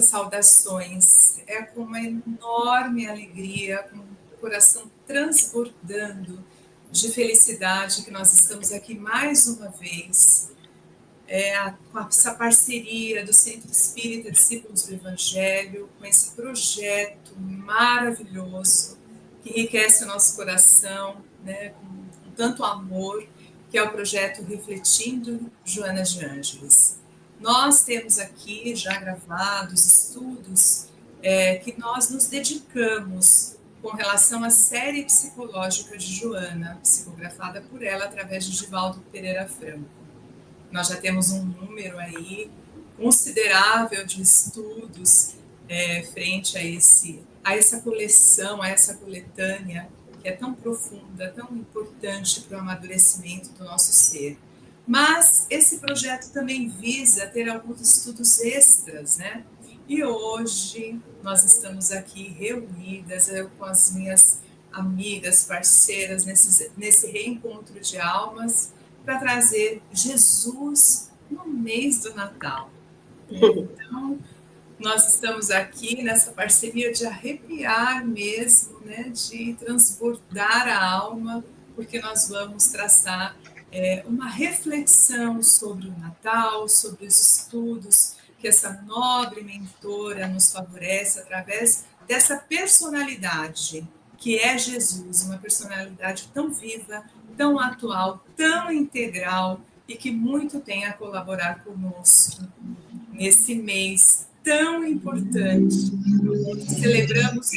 nossas saudações. É com uma enorme alegria, com o coração transbordando de felicidade que nós estamos aqui mais uma vez, com essa parceria do Centro Espírita Discípulos do Evangelho, com esse projeto maravilhoso que enriquece o nosso coração, né, com tanto amor, que é o projeto Refletindo Joana de Ângeles. Nós temos aqui já gravados estudos que nós nos dedicamos com relação à série psicológica de Joana, psicografada por ela através de Divaldo Pereira Franco. Nós já temos um número aí considerável de estudos frente a essa coleção, a essa coletânea, que é tão profunda, tão importante para o amadurecimento do nosso ser. Mas esse projeto também visa ter alguns estudos extras, né? E hoje nós estamos aqui reunidas, eu com as minhas amigas, parceiras, nesse reencontro de almas, para trazer Jesus no mês do Natal. Então, nós estamos aqui nessa parceria de arrepiar mesmo, né, de transbordar a alma, porque nós vamos traçar uma reflexão sobre o Natal, sobre os estudos que essa nobre mentora nos favorece através dessa personalidade que é Jesus, uma personalidade tão viva, tão atual, tão integral e que muito tem a colaborar conosco nesse mês tão importante. Celebramos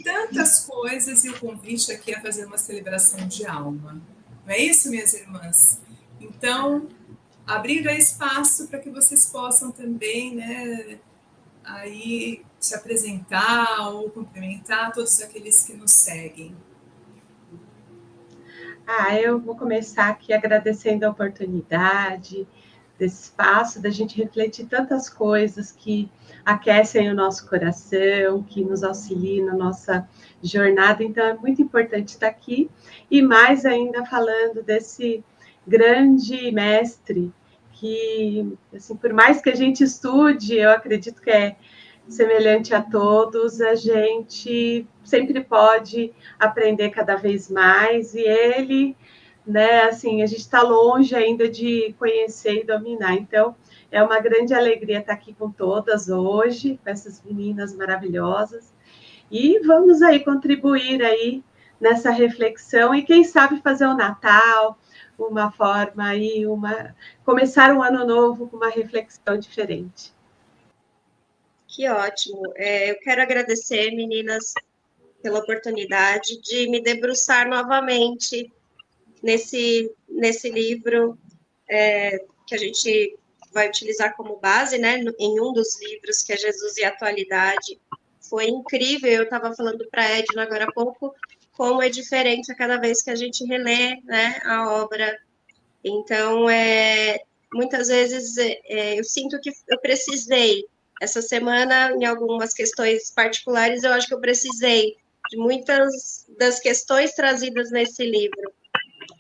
tantas coisas e o convite aqui é fazer uma celebração de alma. Não é isso, minhas irmãs? Então, abrindo espaço para que vocês possam também, né, aí se apresentar ou cumprimentar todos aqueles que nos seguem. Eu vou começar aqui agradecendo a oportunidade desse espaço, da gente refletir tantas coisas que aquecem o nosso coração, que nos auxiliam na nossa jornada. Então, é muito importante estar aqui. E mais ainda falando desse grande mestre que, assim, por mais que a gente estude, eu acredito que é semelhante a todos, a gente sempre pode aprender cada vez mais, e ele, né, assim, a gente está longe ainda de conhecer e dominar, então é uma grande alegria estar aqui com todas hoje, com essas meninas maravilhosas, e vamos aí contribuir aí nessa reflexão, e quem sabe fazer o Natal, uma forma aí, começar um ano novo com uma reflexão diferente. Que ótimo. Eu quero agradecer, meninas, pela oportunidade de me debruçar novamente nesse livro que a gente vai utilizar como base, né, em um dos livros, que é Jesus e a Atualidade. Foi incrível, eu estava falando para a Edna agora há pouco, como é diferente a cada vez que a gente relê, né, a obra. Então, muitas vezes eu sinto que eu precisei. Essa semana, em algumas questões particulares, eu acho que eu precisei de muitas das questões trazidas nesse livro.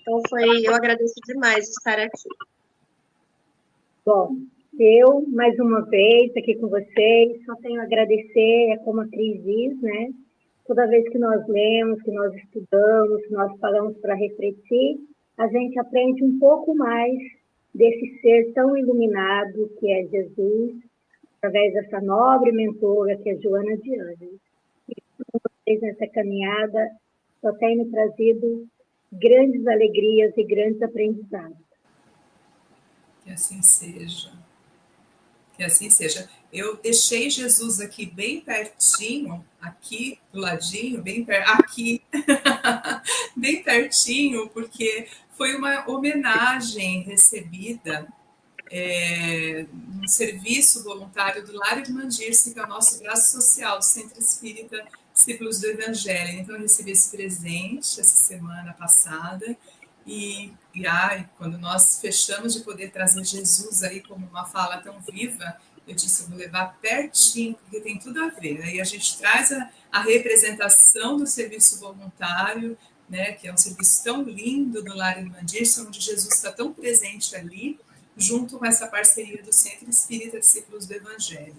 Então, eu agradeço demais estar aqui. Bom, eu, mais uma vez, aqui com vocês, só tenho a agradecer, como a Cris diz, né? Toda vez que nós lemos, que nós estudamos, que nós paramos para refletir, a gente aprende um pouco mais desse ser tão iluminado que é Jesus, através dessa nobre mentora que é Joana de Ângeles. E com vocês nessa caminhada só tem me trazido grandes alegrias e grandes aprendizados. Que assim seja. Que assim seja. Eu deixei Jesus aqui bem pertinho, aqui do ladinho, aqui, bem pertinho, porque foi uma homenagem recebida no serviço voluntário do Lar de Mandirce, que é o nosso braço social do Centro Espírita Discípulos do Evangelho. Então, eu recebi esse presente essa semana passada e quando nós fechamos de poder trazer Jesus aí como uma fala tão viva, eu disse, eu vou levar pertinho, porque tem tudo a ver. Aí a gente traz a representação do serviço voluntário, né, que é um serviço tão lindo do Lar de Mandirce, onde Jesus está tão presente ali, junto com essa parceria do Centro Espírita Discípulos do Evangelho.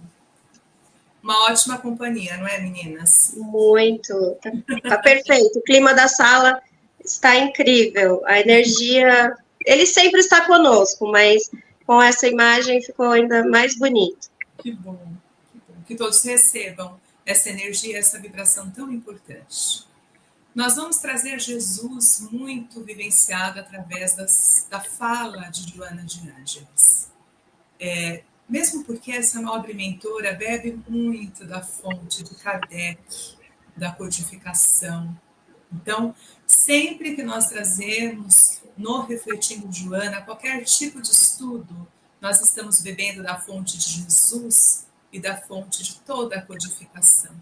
uma ótima companhia, não é, meninas? Muito. Tá perfeito. O clima da sala está incrível. A energia. Ele sempre está conosco, mas com essa imagem ficou ainda mais bonito. Que bom, que bom. Que todos recebam essa energia, essa vibração tão importante. Nós vamos trazer Jesus muito vivenciado através da fala de Joana de Ângeles. Mesmo porque essa nobre mentora bebe muito da fonte de Kardec, da codificação. Então, sempre que nós trazemos no Refletindo Joana qualquer tipo de estudo, nós estamos bebendo da fonte de Jesus e da fonte de toda a codificação.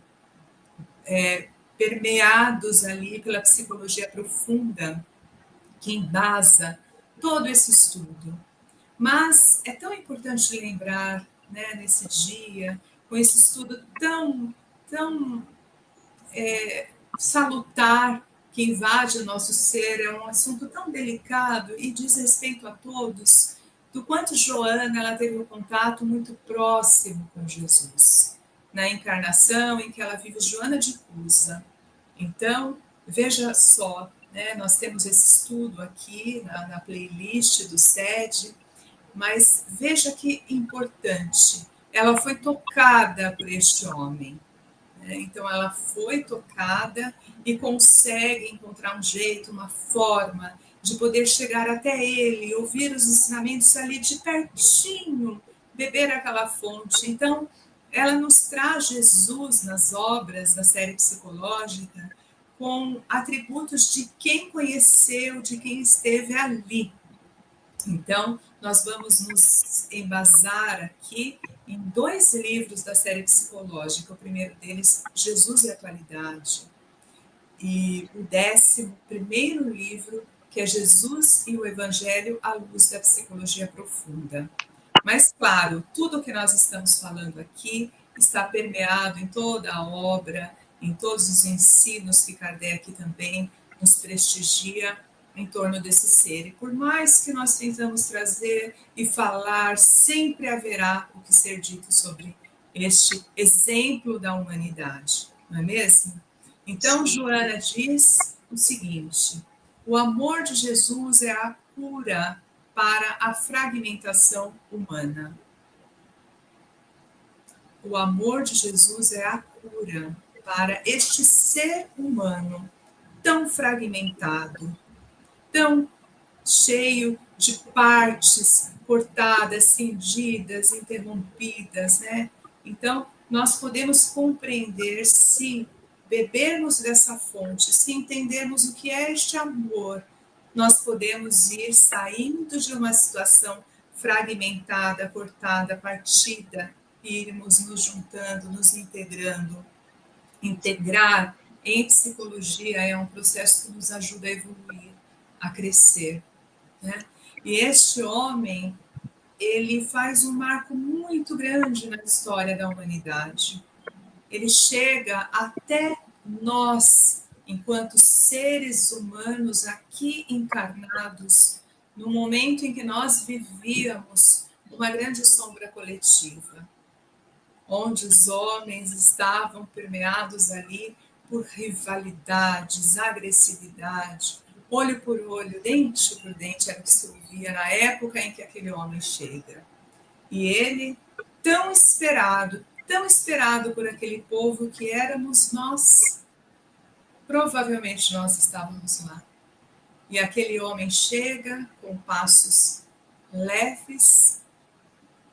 Permeados ali pela psicologia profunda, que embasa todo esse estudo. Mas é tão importante lembrar, né, nesse dia, com esse estudo tão salutar, que invade o nosso ser, é um assunto tão delicado e diz respeito a todos, do quanto Joana ela teve um contato muito próximo com Jesus, na encarnação em que ela vive Joana de Cusa. Então, veja só, né, nós temos esse estudo aqui na playlist do SED, mas veja que importante, ela foi tocada por este homem. Então, ela foi tocada e consegue encontrar um jeito, uma forma de poder chegar até ele, ouvir os ensinamentos ali de pertinho, beber aquela fonte. Então, ela nos traz Jesus nas obras da série psicológica com atributos de quem conheceu, de quem esteve ali. Então, nós vamos nos embasar aqui em 2 livros da série psicológica. O primeiro deles, Jesus e a Atualidade. E o 11º livro, que é Jesus e o Evangelho à luz da psicologia profunda. Mas, claro, tudo o que nós estamos falando aqui está permeado em toda a obra, em todos os ensinos que Kardec também nos prestigia em torno desse ser. E por mais que nós tentamos trazer e falar, sempre haverá o que ser dito sobre este exemplo da humanidade, não é mesmo? Então, Joana diz o seguinte: o amor de Jesus é a cura para a fragmentação humana. O amor de Jesus é a cura para este ser humano tão fragmentado, tão cheio de partes cortadas, cindidas, interrompidas, né? Então, nós podemos compreender se bebermos dessa fonte, se entendermos o que é este amor, nós podemos ir saindo de uma situação fragmentada, cortada, partida, e irmos nos juntando, nos integrando. Integrar em psicologia é um processo que nos ajuda a evoluir, a crescer, né? E este homem, ele faz um marco muito grande na história da humanidade. Ele chega até nós, enquanto seres humanos aqui encarnados, no momento em que nós vivíamos uma grande sombra coletiva, onde os homens estavam permeados ali por rivalidades, agressividade, olho por olho, dente por dente, era o que se ouvia na época em que aquele homem chega. E ele, tão esperado por aquele povo que éramos nós, provavelmente nós estávamos lá. E aquele homem chega com passos leves,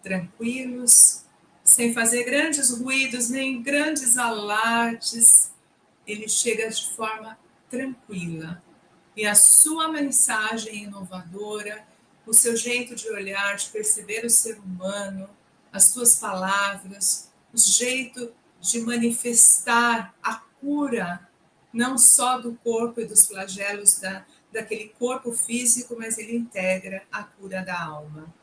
tranquilos, sem fazer grandes ruídos, nem grandes alardes. Ele chega de forma tranquila. E a sua mensagem inovadora, o seu jeito de olhar, de perceber o ser humano, as suas palavras, o jeito de manifestar a cura, não só do corpo e dos flagelos daquele corpo físico, mas ele integra a cura da alma.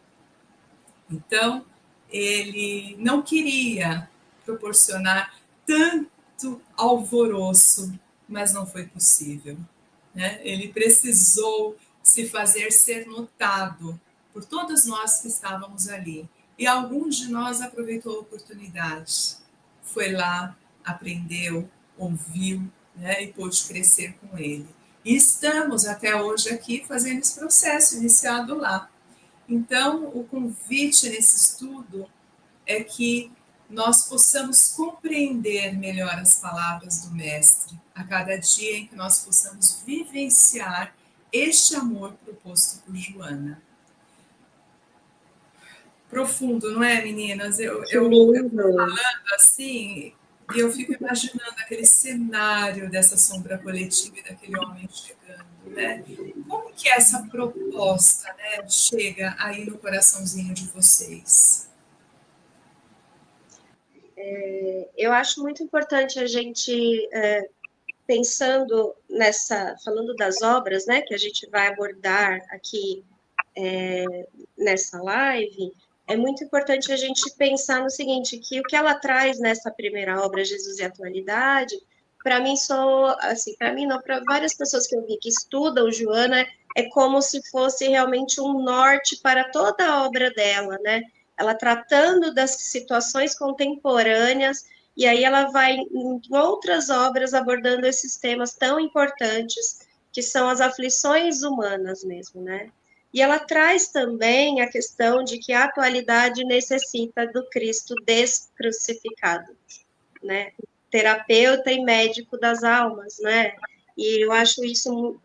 Então, ele não queria proporcionar tanto alvoroço, mas não foi possível, né? Ele precisou se fazer ser notado por todos nós que estávamos ali. E alguns de nós aproveitou a oportunidade. foi lá, aprendeu, ouviu, né, e pôde crescer com ele. E estamos até hoje aqui fazendo esse processo iniciado lá. Então, o convite nesse estudo é que nós possamos compreender melhor as palavras do Mestre, a cada dia em que nós possamos vivenciar este amor proposto por Joana. Profundo, não é, meninas? Eu falando assim, e eu fico imaginando aquele cenário dessa sombra coletiva e daquele homem chegando, né? Como que essa proposta, né, chega aí no coraçãozinho de vocês? Eu acho muito importante a gente, pensando falando das obras, né, que a gente vai abordar aqui nessa live, é muito importante a gente pensar no seguinte, que o que ela traz nessa primeira obra, Jesus e a Atualidade, para mim para mim não, para várias pessoas que eu vi que estudam Joana, é como se fosse realmente um norte para toda a obra dela, né? Ela tratando das situações contemporâneas, e aí ela vai em outras obras abordando esses temas tão importantes, que são as aflições humanas mesmo, né? E ela traz também a questão de que a atualidade necessita do Cristo descrucificado, né? Terapeuta e médico das almas, né? E eu acho isso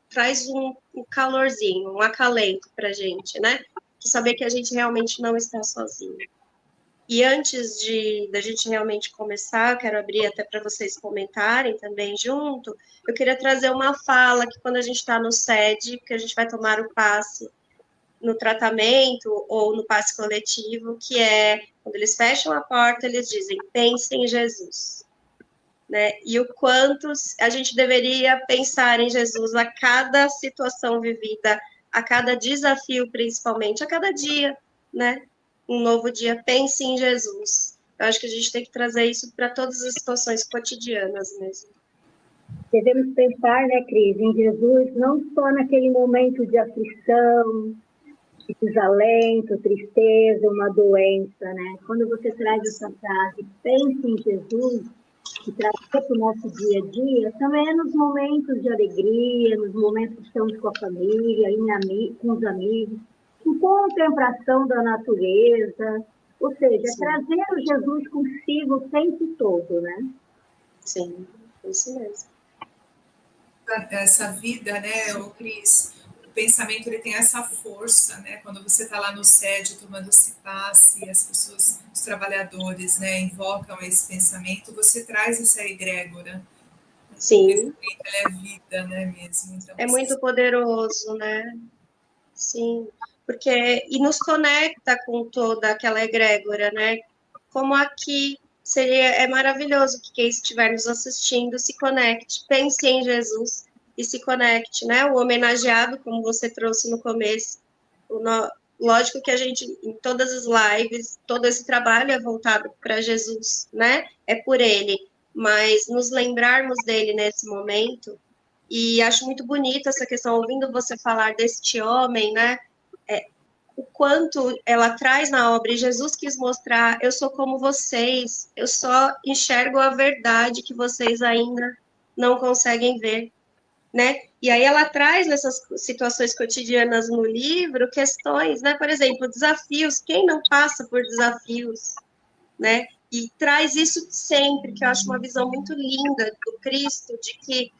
traz um calorzinho, um acalento para a gente, né? De saber que a gente realmente não está sozinho. E antes da gente realmente começar, eu quero abrir até para vocês comentarem também junto, eu queria trazer uma fala que quando a gente está no SED, que a gente vai tomar o passe no tratamento ou no passe coletivo, que é, quando eles fecham a porta, eles dizem, pense em Jesus. Né? E o quanto a gente deveria pensar em Jesus a cada situação vivida, a cada desafio, principalmente, a cada dia, né? Um novo dia, pense em Jesus. Eu acho que a gente tem que trazer isso para todas as situações cotidianas mesmo. Devemos pensar, né, Cris, em Jesus não só naquele momento de aflição, de desalento, tristeza, uma doença, né? Quando você traz essa frase, pense em Jesus, que traz para o nosso dia a dia, também é nos momentos de alegria, nos momentos que estamos com a família, com os amigos, em contemplação da natureza, ou seja, Sim. trazer o Jesus consigo o tempo todo, né? Sim, isso mesmo. Essa vida, né, o Cris, o pensamento ele tem essa força, né? Quando você está lá no SED tomando esse passe, as pessoas, os trabalhadores, né, invocam esse pensamento, você traz essa egrégora. Sim. O pensamento ele é vida, né, mesmo. Então, é muito poderoso, né? Sim, porque e nos conecta com toda aquela egrégora, né? Como aqui é maravilhoso que quem estiver nos assistindo se conecte, pense em Jesus e se conecte, né? O homenageado, como você trouxe no começo, lógico que a gente, em todas as lives, todo esse trabalho é voltado para Jesus, né? É por ele, mas nos lembrarmos dele nesse momento. E acho muito bonita essa questão, ouvindo você falar deste homem, né? O quanto ela traz na obra, e Jesus quis mostrar, eu sou como vocês, eu só enxergo a verdade que vocês ainda não conseguem ver, né? E aí ela traz nessas situações cotidianas no livro questões, né? Por exemplo, desafios, quem não passa por desafios, né? E traz isso sempre, que eu acho uma visão muito linda do Cristo, de que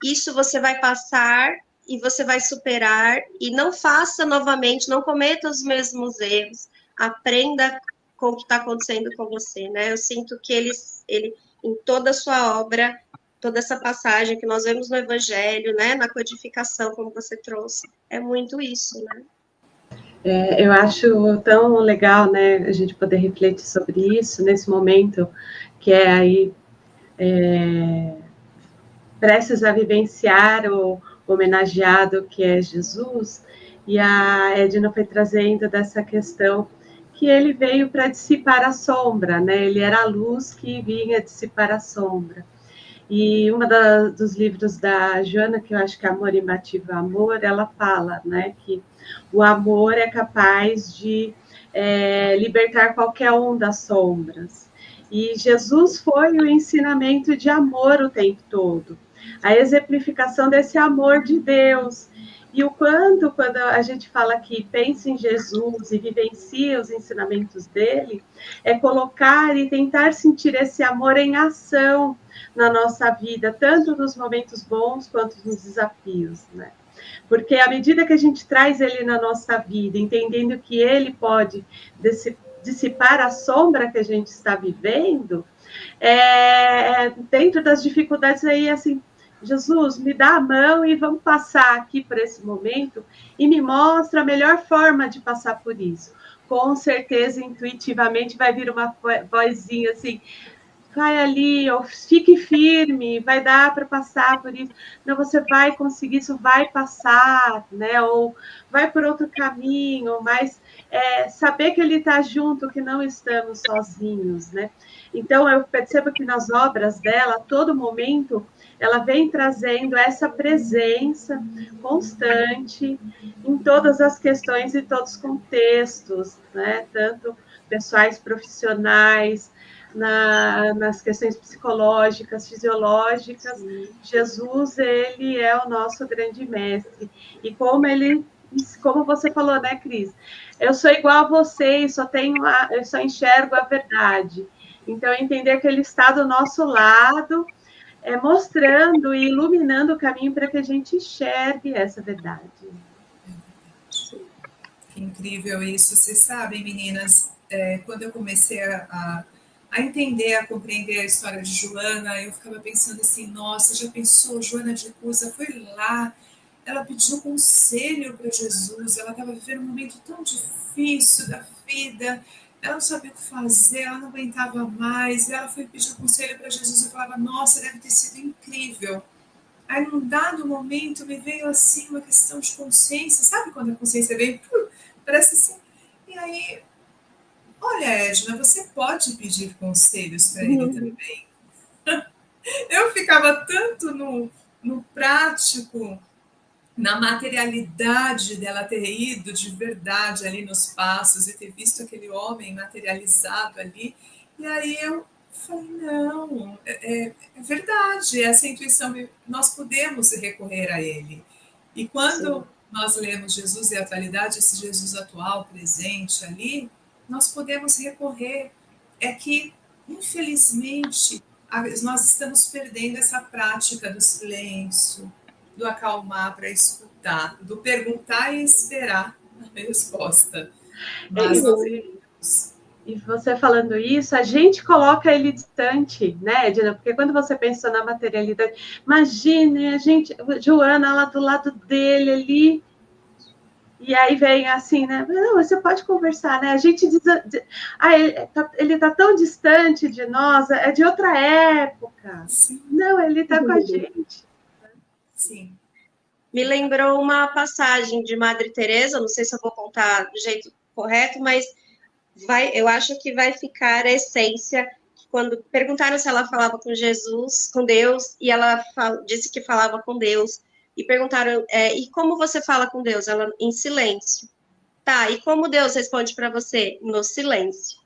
isso você vai passar e você vai superar, e não faça novamente, não cometa os mesmos erros, aprenda com o que está acontecendo com você, né? Eu sinto que ele, em toda a sua obra, toda essa passagem que nós vemos no Evangelho, né, na codificação, como você trouxe, é muito isso, né? Eu acho tão legal, né, a gente poder refletir sobre isso nesse momento, que é aí prestes a vivenciar o homenageado que é Jesus, e a Edna foi trazendo dessa questão que ele veio para dissipar a sombra, né? Ele era a luz que vinha dissipar a sombra. E dos livros da Joana, que eu acho que é Amor Imbatível Amor, ela fala, né, que o amor é capaz de libertar qualquer um das sombras. E Jesus foi o ensinamento de amor o tempo todo, a exemplificação desse amor de Deus. E o quando a gente fala que pensa em Jesus e vivencia os ensinamentos dele, é colocar e tentar sentir esse amor em ação na nossa vida, tanto nos momentos bons quanto nos desafios, né? Porque à medida que a gente traz ele na nossa vida, entendendo que ele pode dissipar a sombra que a gente está vivendo, dentro das dificuldades aí, assim, Jesus, me dá a mão e vamos passar aqui por esse momento e me mostra a melhor forma de passar por isso. Com certeza, intuitivamente, vai vir uma vozinha assim, vai ali, ou fique firme, vai dar para passar por isso. Não, você vai conseguir, isso vai passar, né? Ou vai por outro caminho, mas saber que ele está junto, que não estamos sozinhos, né? Então, eu percebo que nas obras dela, a todo momento, ela vem trazendo essa presença constante em todas as questões e todos os contextos, né? Tanto pessoais, profissionais, nas questões psicológicas, fisiológicas. Sim. Jesus, ele é o nosso grande mestre. E como você falou, né, Cris? Eu sou igual a você, eu só enxergo a verdade. Então, entender que ele está do nosso lado, mostrando e iluminando o caminho para que a gente enxergue essa verdade. Que incrível isso. Vocês sabem, meninas, quando eu comecei a entender, a compreender a história de Joana, eu ficava pensando assim, nossa, já pensou, Joana de Cusa foi lá, ela pediu conselho para Jesus, ela estava vivendo um momento tão difícil da vida, ela não sabia o que fazer, ela não aguentava mais, e ela foi pedir conselho para Jesus e falava, nossa, deve ter sido incrível. Aí, num dado momento, me veio assim uma questão de consciência, sabe quando a consciência vem? Parece assim. E aí, olha, Edna, você pode pedir conselhos para ele também. Eu ficava tanto no prático, na materialidade dela ter ido de verdade ali nos passos e ter visto aquele homem materializado ali. E aí eu falei, não, é verdade, essa intuição, nós podemos recorrer a ele. E quando Sim. nós lemos Jesus e a atualidade, esse Jesus atual, presente ali, nós podemos recorrer. É que, infelizmente, nós estamos perdendo essa prática do silêncio, do acalmar para escutar, do perguntar e esperar a resposta. Mas E você falando isso, a gente coloca ele distante, né, Edna? Porque quando você pensa na materialidade, imagine a gente, Joana lá do lado dele ali, e aí vem assim, né? Não, você pode conversar, né? A gente diz, ele tá tão distante de nós, é de outra época. Sim. Não, ele está com a gente. Sim. Me lembrou uma passagem de Madre Teresa, não sei se eu vou contar do jeito correto, mas eu acho que vai ficar a essência. Quando perguntaram se ela falava com Jesus, com Deus, e ela disse que falava com Deus, e perguntaram, e como você fala com Deus? Ela, em silêncio. Tá, e como Deus responde para você? No silêncio.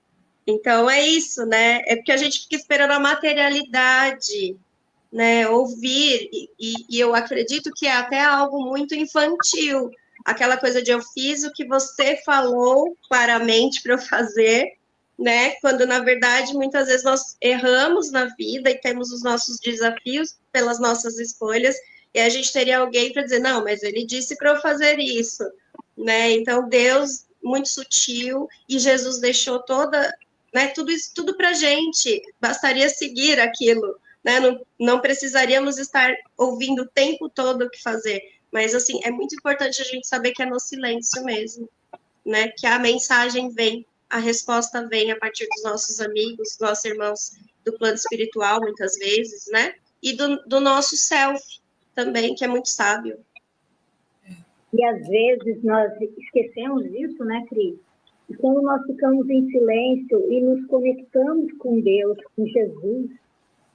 Então, é isso, né? É porque a gente fica esperando a materialidade, né? Ouvir, e eu acredito que é até algo muito infantil, aquela coisa de eu fiz o que você falou claramente para eu fazer, né? Quando, na verdade, muitas vezes nós erramos na vida e temos os nossos desafios pelas nossas escolhas, e a gente teria alguém para dizer, não, mas ele disse para eu fazer isso, né? Então, Deus, muito sutil, e Jesus deixou toda, né, tudo isso, tudo para a gente, bastaria seguir aquilo, né? Não precisaríamos estar ouvindo o tempo todo o que fazer, mas, assim, é muito importante a gente saber que é no silêncio mesmo, né? Que a mensagem vem, a resposta vem a partir dos nossos amigos, nossos irmãos do plano espiritual, muitas vezes, né? E do nosso self também, que é muito sábio. E, às vezes, nós esquecemos disso, né, Cris? E quando nós ficamos em silêncio e nos conectamos com Deus, com Jesus,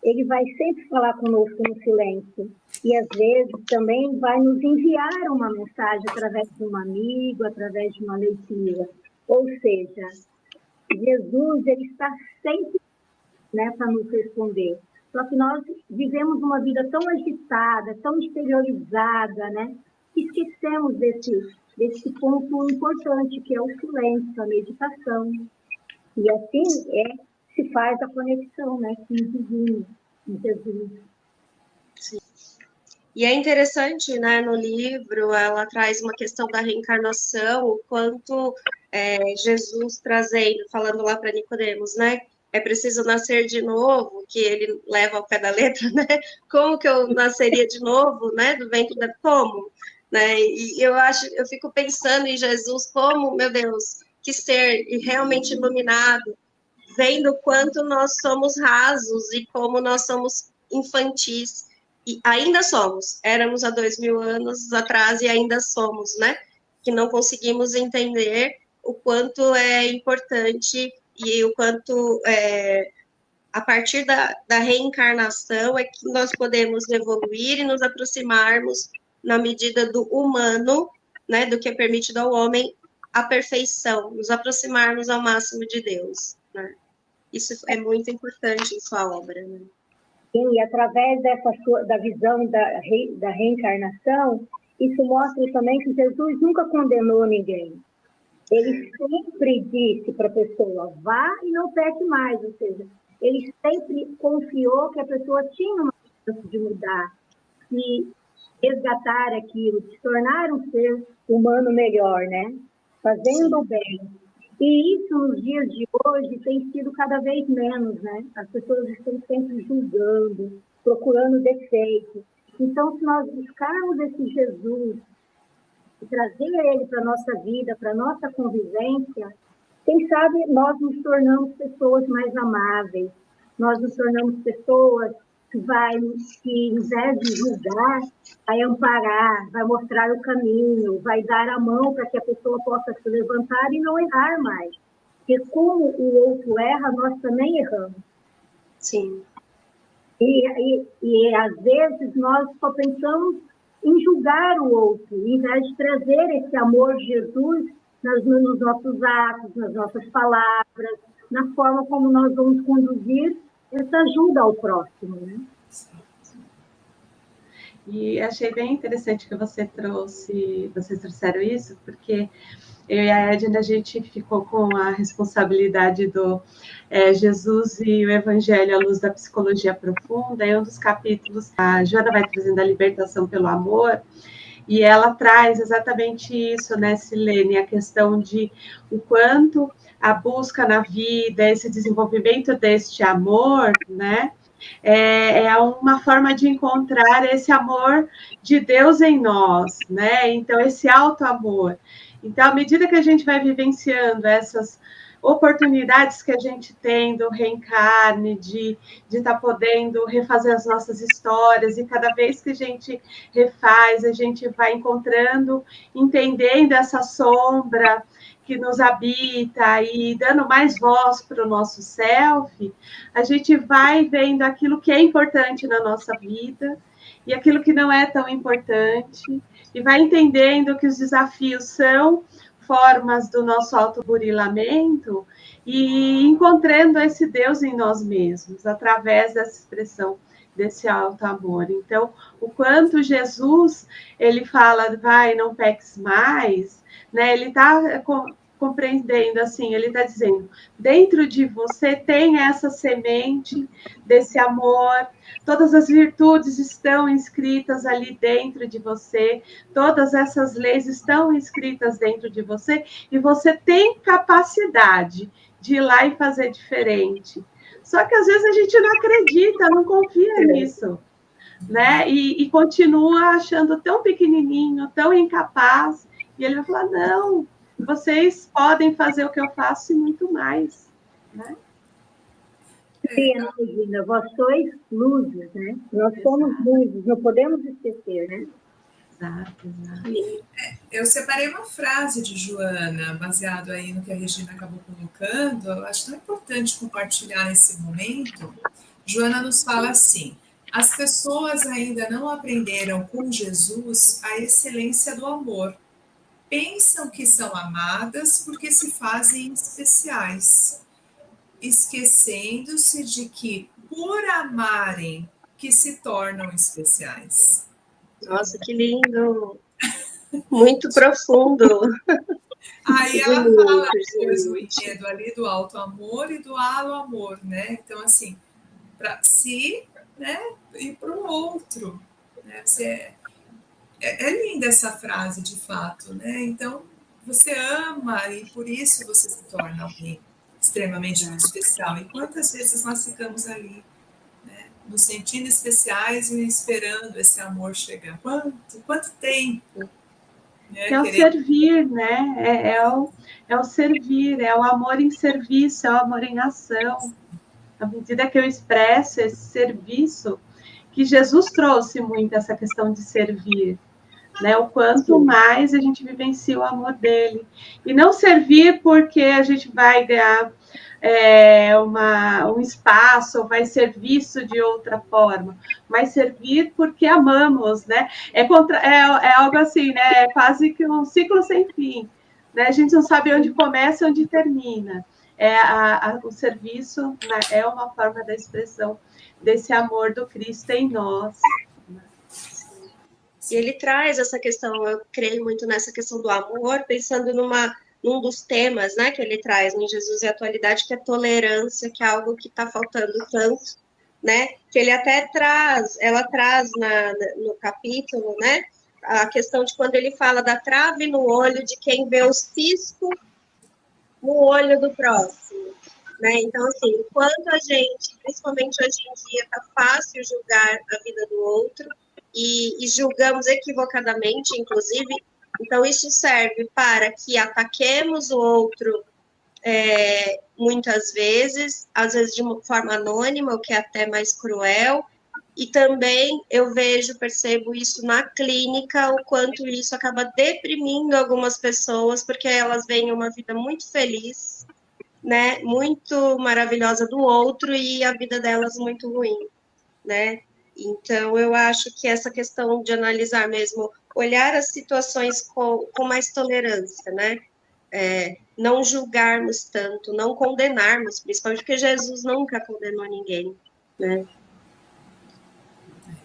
ele vai sempre falar conosco no silêncio. E, às vezes, também vai nos enviar uma mensagem através de um amigo, através de uma leitura. Ou seja, Jesus ele está sempre, né, para nos responder. Só que nós vivemos uma vida tão agitada, tão exteriorizada, né, que esquecemos desse ponto importante, que é o silêncio, a meditação. E assim se faz a conexão, né, com o divino, com Jesus. Sim. E é interessante, né, no livro, ela traz uma questão da reencarnação, o quanto Jesus trazendo, falando lá para Nicodemos, né, é preciso nascer de novo, que ele leva ao pé da letra, né, como que eu nasceria de novo, né, do ventre da... Como? Né, e eu fico pensando em Jesus como, meu Deus, que ser realmente iluminado, vendo o quanto nós somos rasos e como nós somos infantis, e ainda somos, éramos há 2000 anos atrás e ainda somos, né? Que não conseguimos entender o quanto é importante e o quanto a partir da reencarnação é que nós podemos evoluir e nos aproximarmos na medida do humano, né? Do que é permitido ao homem, a perfeição, nos aproximarmos ao máximo de Deus, né? Isso é muito importante em sua obra, né? Sim, e através da visão da reencarnação, isso mostra também que Jesus nunca condenou ninguém. Ele sempre disse para a pessoa, vá e não peque mais, ou seja, ele sempre confiou que a pessoa tinha uma chance de mudar, de resgatar aquilo, de se tornar um ser humano melhor, né? Fazendo o bem. E isso, nos dias de hoje, tem sido cada vez menos, né? As pessoas estão sempre julgando, procurando defeitos. Então, se nós buscarmos esse Jesus e trazer ele para a nossa vida, para a nossa convivência, quem sabe nós nos tornamos pessoas mais amáveis, nós nos tornamos pessoas que, em vez de julgar, vai amparar, vai mostrar o caminho, vai dar a mão para que a pessoa possa se levantar e não errar mais. Porque como o outro erra, nós também erramos. Sim. E às vezes nós só pensamos em julgar o outro, em vez de trazer esse amor de Jesus nos nossos atos, nas nossas palavras, na forma como nós vamos conduzir essa ajuda ao próximo, né? E achei bem interessante que vocês trouxeram isso, porque eu e a Edna, a gente ficou com a responsabilidade do Jesus e o Evangelho à luz da psicologia profunda, e um dos capítulos, a Joana vai trazendo a libertação pelo amor, e ela traz exatamente isso, né, Silene, a questão de o quanto a busca na vida, esse desenvolvimento deste amor, né, é uma forma de encontrar esse amor de Deus em nós, né? Então, esse alto amor. Então, à medida que a gente vai vivenciando essas oportunidades que a gente tem do reencarne, de estar podendo refazer as nossas histórias, e cada vez que a gente refaz, a gente vai encontrando, entendendo essa sombra que nos habita e dando mais voz para o nosso self, a gente vai vendo aquilo que é importante na nossa vida e aquilo que não é tão importante, e vai entendendo que os desafios são formas do nosso autoburilamento e encontrando esse Deus em nós mesmos, através dessa expressão desse alto amor. Então, o quanto Jesus, ele fala, vai, não peques mais, né? Ele está compreendendo, assim, ele está dizendo, dentro de você tem essa semente desse amor, todas as virtudes estão inscritas ali dentro de você, todas essas leis estão inscritas dentro de você, e você tem capacidade de ir lá e fazer diferente. Só que às vezes a gente não acredita, não confia nisso, né? E continua achando tão pequenininho, tão incapaz, e ele vai falar, não, vocês podem fazer o que eu faço e muito mais, né? Regina, vós sois luzes, né? Nós somos luzes, não podemos esquecer, né? Exato, exato. Eu separei uma frase de Joana, baseado aí no que a Regina acabou colocando, eu acho tão importante compartilhar nesse momento. Joana nos fala assim, as pessoas ainda não aprenderam com Jesus a excelência do amor. pensam que são amadas porque se fazem especiais, esquecendo-se de que, por amarem, que se tornam especiais. Nossa, que lindo! Muito profundo. Aí ela fala Bonito, depois o gente. enredo ali do alto amor e do alo amor, né? Então, assim, para si, né? E para o outro. Né? É linda essa frase, de fato, né? Então, você ama e por isso você se torna alguém extremamente especial. E quantas vezes nós ficamos ali, né? Nos sentindo especiais e esperando esse amor chegar? Quanto tempo? Né? Que é o servir, né? É o servir, é o amor em serviço, é o amor em ação. À medida que eu expresso esse serviço, que Jesus trouxe muito essa questão de servir, né? O quanto mais a gente vivencia o amor dele. E não servir porque a gente vai ganhar um espaço, ou vai ser visto de outra forma, mas servir porque amamos, né? É algo assim, né? É quase que um ciclo sem fim, né? A gente não sabe onde começa e onde termina. O serviço, né, é uma forma da expressão desse amor do Cristo em nós. E ele traz essa questão, eu creio muito nessa questão do amor, pensando num dos temas, né, que ele traz em Jesus e a Atualidade, que é tolerância, que é algo que está faltando tanto, né, que ele até traz, ela traz no capítulo, né, a questão de quando ele fala da trave no olho de quem vê o cisco no olho do próximo, né, então, assim, enquanto a gente, principalmente hoje em dia, está fácil julgar a vida do outro, e julgamos equivocadamente, inclusive. Então, isso serve para que ataquemos o outro muitas vezes, às vezes de uma forma anônima, o que é até mais cruel. E também eu percebo isso na clínica, o quanto isso acaba deprimindo algumas pessoas, porque elas veem uma vida muito feliz, né, muito maravilhosa do outro e a vida delas muito ruim, né? Então, eu acho que essa questão de analisar mesmo, olhar as situações com mais tolerância, né? Não julgarmos tanto, não condenarmos, principalmente porque Jesus nunca condenou ninguém, né?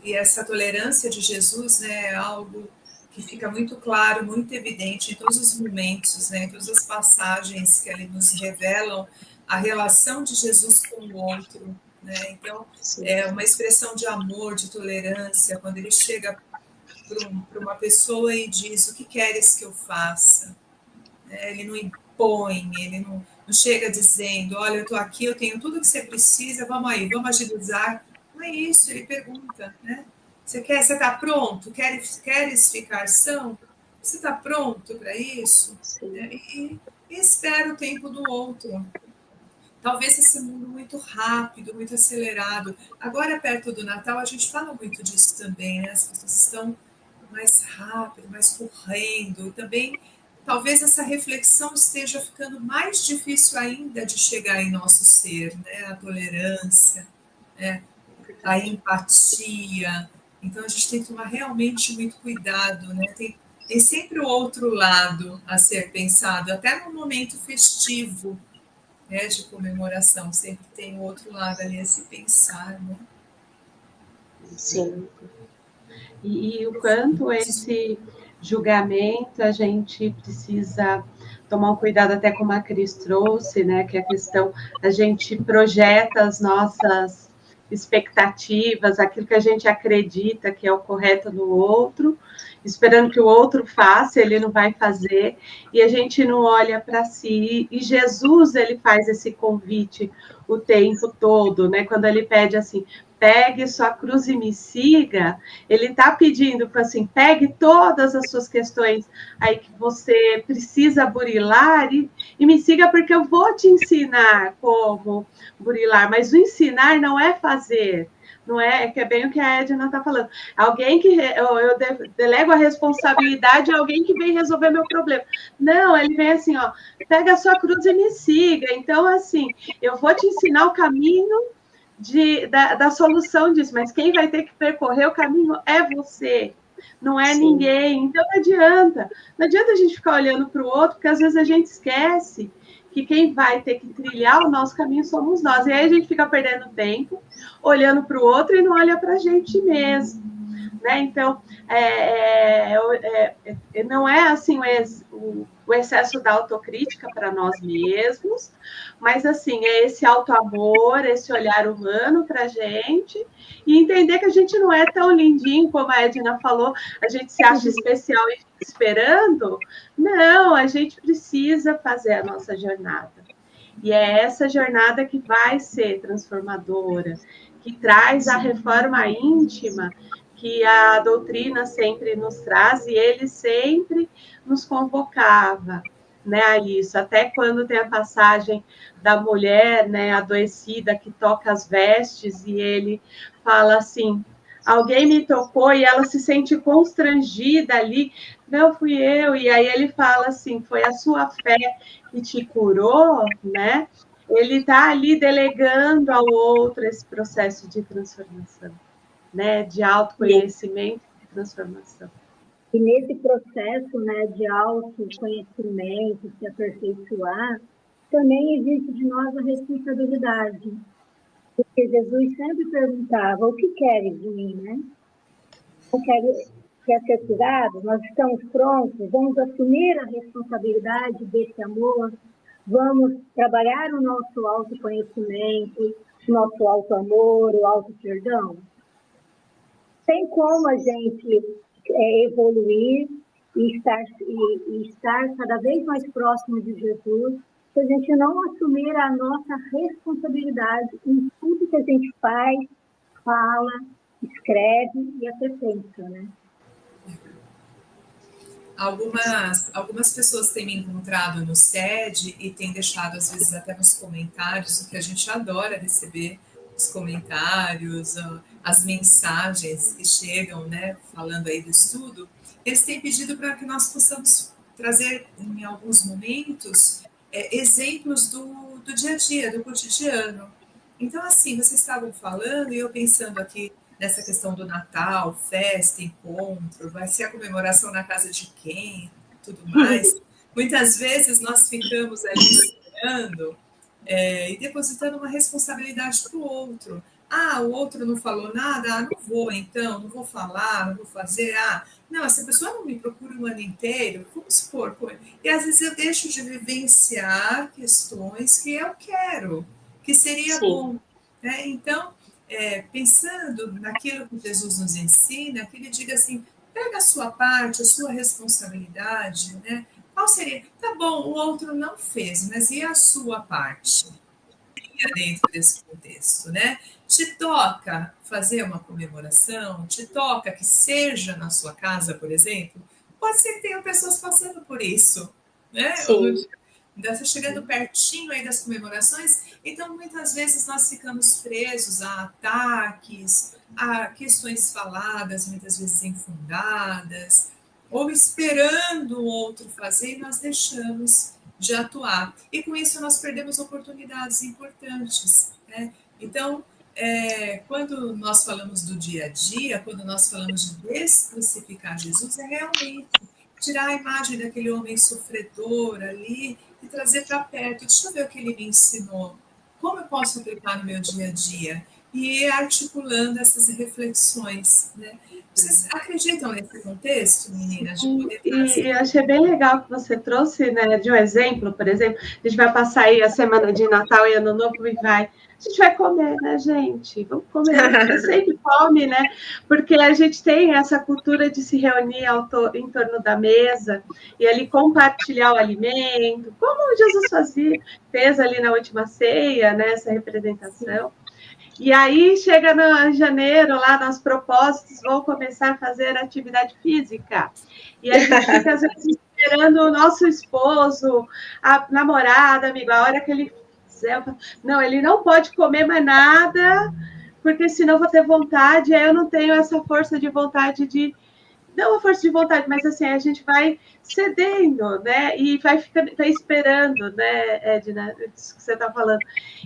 E essa tolerância de Jesus, né, é algo que fica muito claro, muito evidente em todos os momentos, né, em todas as passagens que ali nos revelam a relação de Jesus com o outro, né? Então, é uma expressão de amor, de tolerância, quando ele chega para uma pessoa e diz: o que queres que eu faça? Ele não impõe, ele não chega dizendo: olha, eu estou aqui, eu tenho tudo que você precisa, vamos aí, vamos agilizar. Não é isso, ele pergunta, né? Você está pronto? Queres ficar são? Você está pronto para isso? E espera o tempo do outro. Talvez esse mundo muito rápido, muito acelerado. Agora, perto do Natal, a gente fala muito disso também, né? As pessoas estão mais rápido, mais correndo. Também, talvez essa reflexão esteja ficando mais difícil ainda de chegar em nosso ser, né? A tolerância, né? A empatia. Então, a gente tem que tomar realmente muito cuidado, né? Tem sempre o outro lado a ser pensado, até no momento festivo, né, de comemoração, sempre tem o outro lado ali a se pensar, né? Sim. E o quanto esse julgamento a gente precisa tomar um cuidado, até como a Cris trouxe, né, que é a questão, a gente projeta as nossas expectativas, aquilo que a gente acredita que é o correto no outro, esperando que o outro faça, ele não vai fazer, e a gente não olha para si. E Jesus, ele faz esse convite o tempo todo, né? Quando ele pede assim: pegue sua cruz e me siga, ele está pedindo para assim: pegue todas as suas questões aí que você precisa burilar e me siga, porque eu vou te ensinar como burilar. Mas o ensinar não é fazer, não é que é bem o que a Edna está falando. Alguém que eu delego a responsabilidade a alguém que vem resolver meu problema. Não, ele vem assim, ó: pega a sua cruz e me siga. Então, assim, eu vou te ensinar o caminho da solução disso, mas quem vai ter que percorrer o caminho é você. não é ninguém. Então não adianta a gente ficar olhando para o outro, porque às vezes a gente esquece que quem vai ter que trilhar o nosso caminho somos nós. E aí a gente fica perdendo tempo, olhando para o outro e não olha para a gente mesmo. Né? Então, não é assim o excesso da autocrítica para nós mesmos, mas assim, é esse auto-amor, esse olhar humano para a gente, e entender que a gente não é tão lindinho, como a Edna falou, a gente se acha especial e fica esperando. Não, a gente precisa fazer a nossa jornada. E é essa jornada que vai ser transformadora, que traz a reforma íntima que a doutrina sempre nos traz, e ele sempre nos convocava, né, a isso. Até quando tem a passagem da mulher, né, adoecida, que toca as vestes, e ele fala assim, alguém me tocou, e ela se sente constrangida ali, não fui eu, e aí ele fala assim, foi a sua fé que te curou, né? Ele está ali delegando ao outro esse processo de transformação, né? De autoconhecimento e transformação. E nesse processo, né, de autoconhecimento, se aperfeiçoar, também existe de nós a responsabilidade. Porque Jesus sempre perguntava, o que queres de mim, né? Quer ser curado? Nós estamos prontos? Vamos assumir a responsabilidade desse amor? Vamos trabalhar o nosso autoconhecimento, o nosso auto-amor, o auto-perdão? Tem como a gente evoluir e estar cada vez mais próximo de Jesus, se a gente não assumir a nossa responsabilidade em tudo que a gente faz, fala, escreve e até pensa, né? Algumas pessoas têm me encontrado no SED e têm deixado, às vezes, até nos comentários, o que a gente adora receber, os comentários, as mensagens que chegam, né, falando aí do estudo. Eles têm pedido para que nós possamos trazer, em alguns momentos, exemplos do dia a dia, do cotidiano. Então, assim, vocês estavam falando e eu pensando aqui nessa questão do Natal, festa, encontro, vai ser a comemoração na casa de quem, tudo mais. Muitas vezes nós ficamos ali esperando e depositando uma responsabilidade para o outro. Ah, o outro não falou nada, ah, não vou então, não vou falar, não vou fazer, ah, não, essa pessoa não me procura um ano inteiro, vamos supor, e às vezes eu deixo de vivenciar questões que eu quero, que seria bom, né? Então, pensando naquilo que Jesus nos ensina, que ele diga assim, pega a sua parte, a sua responsabilidade, né? Qual seria? Tá bom, o outro não fez, mas e a sua parte? Dentro desse contexto, né? Te toca fazer uma comemoração, te toca que seja na sua casa, por exemplo, pode ser que tenham pessoas passando por isso, né? Ainda está chegando pertinho aí das comemorações, então muitas vezes nós ficamos presos a ataques, a questões faladas, muitas vezes infundadas, ou esperando o outro fazer e nós deixamos de atuar. E com isso nós perdemos oportunidades importantes, né? Então, quando nós falamos do dia a dia, quando nós falamos de descrucificar Jesus, é realmente tirar a imagem daquele homem sofredor ali e trazer para perto. Deixa eu ver o que ele me ensinou. Como eu posso aplicar no meu dia a dia? E ir articulando essas reflexões, né? Vocês acreditam nesse contexto, meninas? De poder trazer? E eu achei bem legal que você trouxe, né, de um exemplo, por exemplo, a gente vai passar aí a semana de Natal e Ano Novo e a gente vai comer, né, gente? Vamos comer, você sempre come, né? Porque a gente tem essa cultura de se reunir em torno da mesa e ali compartilhar o alimento, como Jesus fez ali na última ceia, né, essa representação. E aí chega em janeiro, lá nos propósitos, vão começar a fazer atividade física. E a gente fica, às vezes, esperando o nosso esposo, a namorada, amigo, a hora que ele fizer. Não, ele não pode comer mais nada, porque senão eu vou ter vontade, aí eu não tenho essa força de vontade de. Não a força de vontade, mas assim, a gente vai cedendo, né? E vai esperando, né, Edna, isso que você está falando.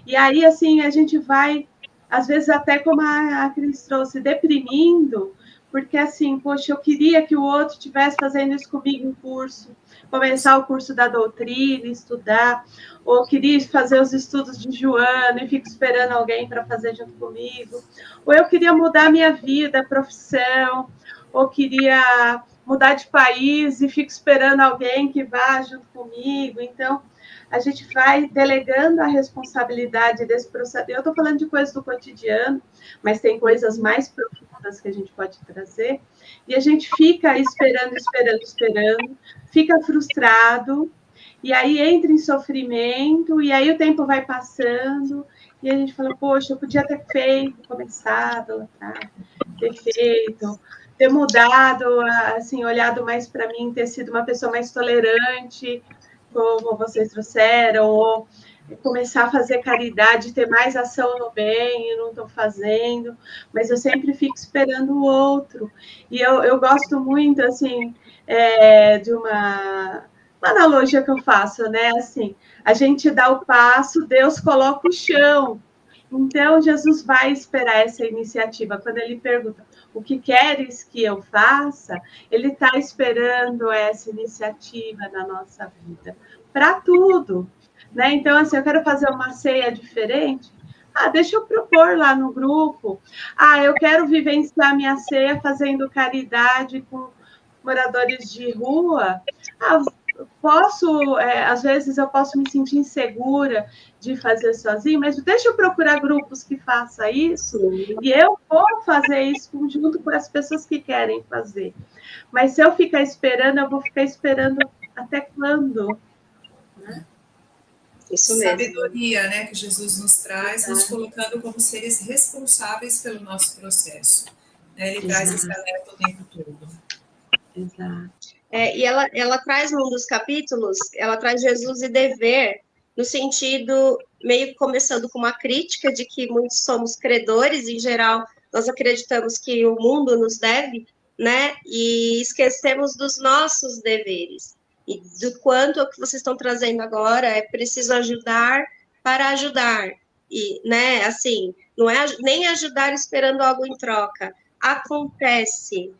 E aí, assim, a gente vai às vezes até como a Cris trouxe, deprimindo, porque assim, poxa, eu queria que o outro estivesse fazendo isso comigo em curso, começar o curso da doutrina, estudar, ou queria fazer os estudos de Joana e fico esperando alguém para fazer junto comigo, ou eu queria mudar minha vida, profissão, ou queria mudar de país e fico esperando alguém que vá junto comigo. Então, a gente vai delegando a responsabilidade desse processo. Eu estou falando de coisas do cotidiano, mas tem coisas mais profundas que a gente pode trazer, e a gente fica esperando, fica frustrado, e aí entra em sofrimento, e aí o tempo vai passando, e a gente fala, poxa, eu podia ter feito, começado lá atrás, ter feito, ter mudado, assim, olhado mais para mim, ter sido uma pessoa mais tolerante, como vocês trouxeram, ou começar a fazer caridade, ter mais ação no bem, eu não estou fazendo, mas eu sempre fico esperando o outro. E eu gosto muito, assim, de uma analogia que eu faço, né? Assim, a gente dá o passo, Deus coloca o chão. Então, Jesus vai esperar essa iniciativa. Quando ele pergunta, o que queres que eu faça? Ele está esperando essa iniciativa na nossa vida. Para tudo. Né? Então, assim, eu quero fazer uma ceia diferente. Deixa eu propor lá no grupo. Eu quero vivenciar minha ceia fazendo caridade com moradores de rua. Posso, às vezes eu posso me sentir insegura de fazer sozinho, mas deixa eu procurar grupos que façam isso, e eu vou fazer isso junto com as pessoas que querem fazer. Mas se eu ficar esperando, eu vou ficar esperando até quando? Né? Isso mesmo. Sabedoria, né, que Jesus nos traz, nos colocando como seres responsáveis pelo nosso processo. Né? Ele traz esse alerta o tempo todo. Exato. E ela traz num dos capítulos, ela traz Jesus e dever, no sentido, meio começando com uma crítica de que muitos somos credores, em geral, nós acreditamos que o mundo nos deve, né? E esquecemos dos nossos deveres. E do quanto o que vocês estão trazendo agora é preciso ajudar para ajudar. E, né, assim, não é nem ajudar esperando algo em troca. Acontece.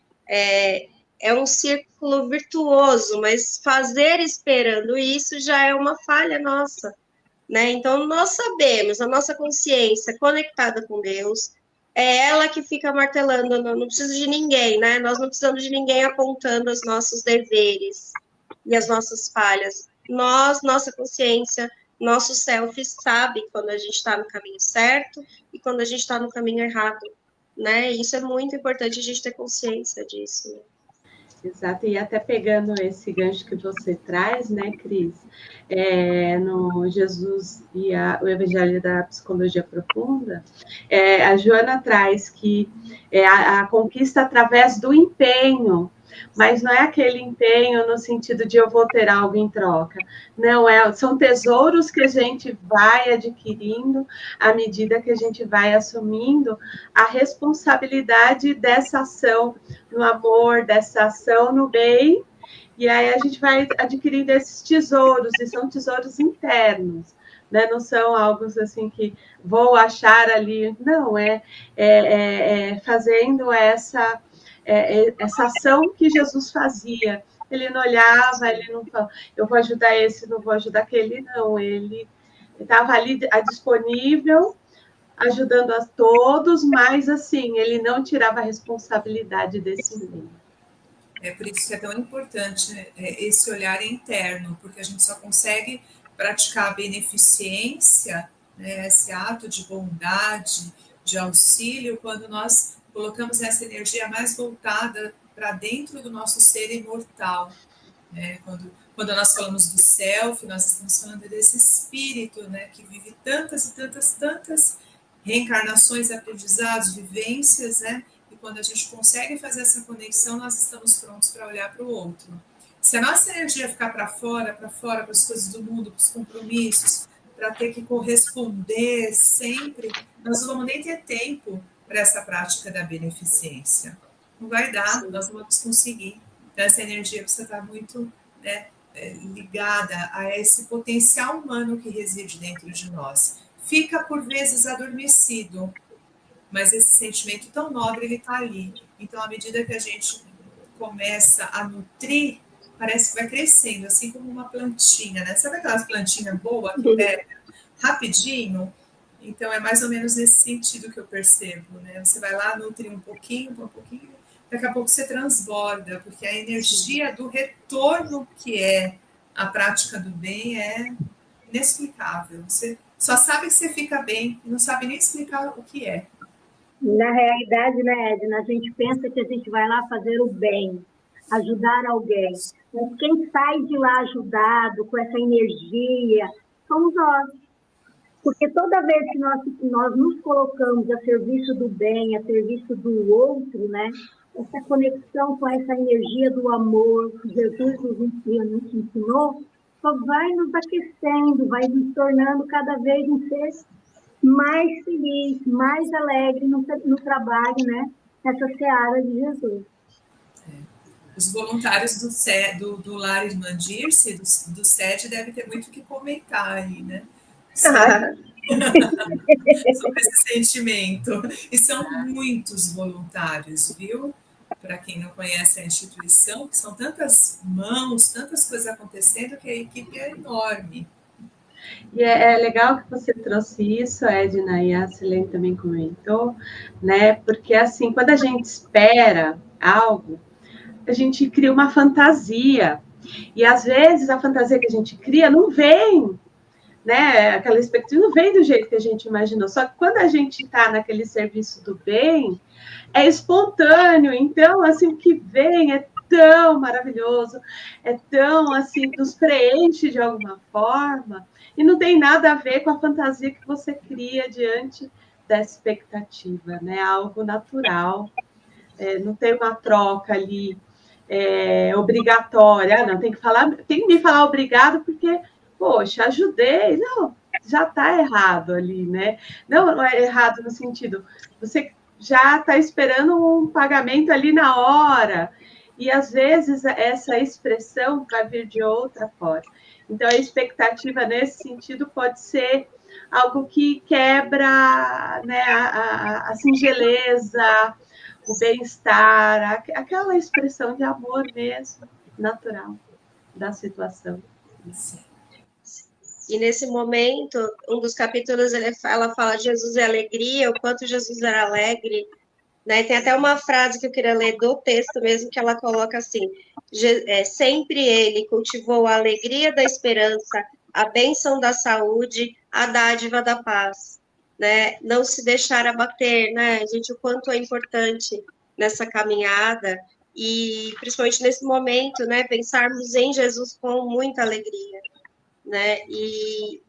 É um círculo virtuoso, mas fazer esperando isso já é uma falha nossa, né? Então, nós sabemos, a nossa consciência conectada com Deus, é ela que fica martelando, não precisa de ninguém, né? Nós não precisamos de ninguém apontando os nossos deveres e as nossas falhas. Nossa consciência, nosso self sabe quando a gente está no caminho certo e quando a gente está no caminho errado, né? E isso é muito importante a gente ter consciência disso, né? Exato, e até pegando esse gancho que você traz, né, Cris, no Jesus e o Evangelho da Psicologia Profunda, a Joana traz que a conquista através do empenho, mas não é aquele empenho no sentido de eu vou ter algo em troca, não, são tesouros que a gente vai adquirindo à medida que a gente vai assumindo a responsabilidade dessa ação no amor, dessa ação no bem, e aí a gente vai adquirindo esses tesouros, e são tesouros internos, né? Não são algo assim que vou achar ali, não, fazendo essa ação que Jesus fazia. Ele não olhava, ele não falava, eu vou ajudar esse, não vou ajudar aquele, não, ele estava ali disponível, ajudando a todos, mas assim, ele não tirava a responsabilidade desse meio. É por isso que é tão importante, né, esse olhar interno, porque a gente só consegue praticar a beneficência, né, esse ato de bondade, de auxílio, quando nós colocamos essa energia mais voltada para dentro do nosso ser imortal. Né? Quando nós falamos do self, nós estamos falando desse espírito, né, que vive tantas e tantas reencarnações, aprendizados, vivências, né? E quando a gente consegue fazer essa conexão, nós estamos prontos para olhar para o outro. Se a nossa energia ficar para fora, para as coisas do mundo, para os compromissos, para ter que corresponder sempre, nós não vamos nem ter tempo para essa prática da beneficência. Não vai dar, nós não vamos conseguir. Então, essa energia precisa estar muito, né, ligada a esse potencial humano que reside dentro de nós. Fica, por vezes, adormecido, mas esse sentimento tão nobre, ele está ali. Então, à medida que a gente começa a nutrir, parece que vai crescendo, assim como uma plantinha, né? Sabe aquelas plantinhas boas que pega rapidinho? Então, é mais ou menos nesse sentido que eu percebo, né? Você vai lá, nutre um pouquinho, daqui a pouco você transborda, porque a energia do retorno que é a prática do bem é inexplicável. Você só sabe que você fica bem e não sabe nem explicar o que é. Na realidade, né, Edna, a gente pensa que a gente vai lá fazer o bem, ajudar alguém. Mas quem sai de lá ajudado, com essa energia, somos nós. Porque toda vez que nós nos colocamos a serviço do bem, a serviço do outro, né, essa conexão com essa energia do amor que Jesus nos ensinou, só vai nos aquecendo, vai nos tornando cada vez um ser mais feliz, mais alegre no trabalho, né? Nessa seara de Jesus. Os voluntários do Lar Irmã Dirce, do SED, devem ter muito o que comentar aí, né? Sobre esse sentimento. E são muitos voluntários, viu? Para quem não conhece a instituição, que são tantas mãos, tantas coisas acontecendo, que a equipe é enorme. E é legal que você trouxe isso, Edna, e a Silene também comentou, né? Porque, assim, quando a gente espera algo, a gente cria uma fantasia. E, às vezes, a fantasia que a gente cria não vem, né? Aquela expectativa não vem do jeito que a gente imaginou. Só que quando a gente está naquele serviço do bem, é espontâneo. Então, assim, o que vem é tão maravilhoso, é tão, assim, nos preenche de alguma forma, e não tem nada a ver com a fantasia que você cria diante da expectativa, né? Algo natural, não tem uma troca ali obrigatória, não, tem que me falar obrigado porque, poxa, ajudei, não, já está errado ali, né? Não é errado no sentido, você já está esperando um pagamento ali na hora, e às vezes essa expressão vai vir de outra forma. Então, a expectativa nesse sentido pode ser algo que quebra, né, a singeleza, o bem-estar, aquela expressão de amor mesmo, natural da situação. E nesse momento, um dos capítulos, ela fala de Jesus e alegria, o quanto Jesus era alegre, né? Tem até uma frase que eu queria ler do texto mesmo, que ela coloca assim, sempre ele cultivou a alegria da esperança, a bênção da saúde, a dádiva da paz, né? Não se deixar abater, né, gente, o quanto é importante nessa caminhada, e principalmente nesse momento, né, pensarmos em Jesus com muita alegria, né? E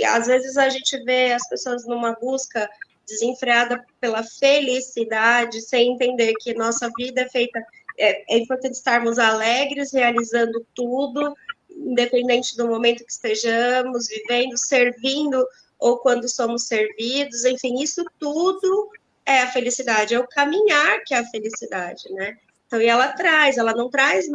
às vezes a gente vê as pessoas numa busca desenfreada pela felicidade, sem entender que nossa vida é feita, é importante estarmos alegres, realizando tudo, independente do momento que estejamos vivendo, servindo ou quando somos servidos, enfim, isso tudo é a felicidade, é o caminhar que é a felicidade, né? Então, e ela não traz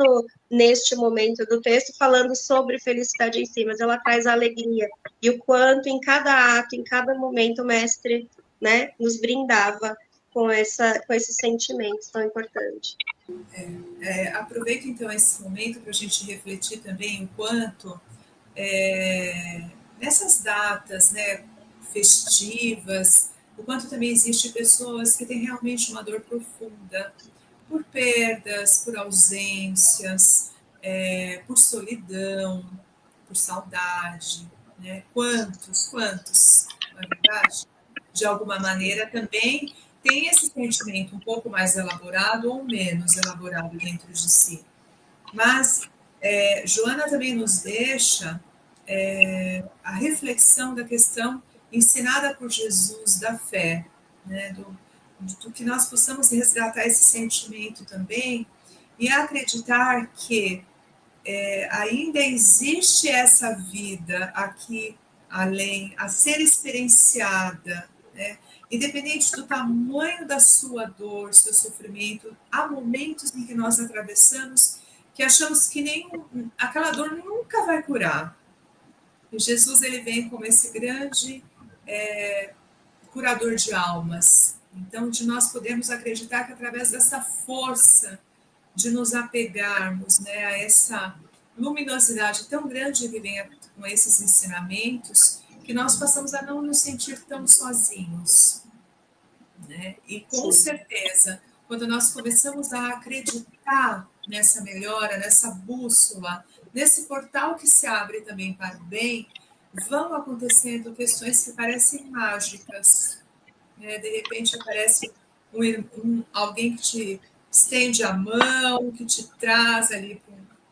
neste momento do texto falando sobre felicidade em si, mas ela traz a alegria e o quanto em cada ato, em cada momento, o mestre, né, nos brindava com esse sentimento tão importante. Aproveito então esse momento para a gente refletir também o quanto nessas datas, né, festivas, o quanto também existe pessoas que têm realmente uma dor profunda por perdas, por ausências, por solidão, por saudade, né? Quantos, não é verdade? De alguma maneira também tem esse sentimento um pouco mais elaborado ou menos elaborado dentro de si. Mas Joana também nos deixa a reflexão da questão ensinada por Jesus da fé, né? Do que nós possamos resgatar esse sentimento também e acreditar que ainda existe essa vida aqui além a ser experienciada, né? Independente do tamanho da sua dor, seu sofrimento, há momentos em que nós atravessamos que achamos que aquela dor nunca vai curar. E Jesus ele vem como esse grande curador de almas, Então, de nós podermos acreditar que através dessa força de nos apegarmos, né, a essa luminosidade tão grande que vem com esses ensinamentos, que nós passamos a não nos sentir tão sozinhos, né? E com certeza, quando nós começamos a acreditar nessa melhora, nessa bússola, nesse portal que se abre também para o bem, vão acontecendo questões que parecem mágicas, né? De repente aparece alguém que te estende a mão, que te traz ali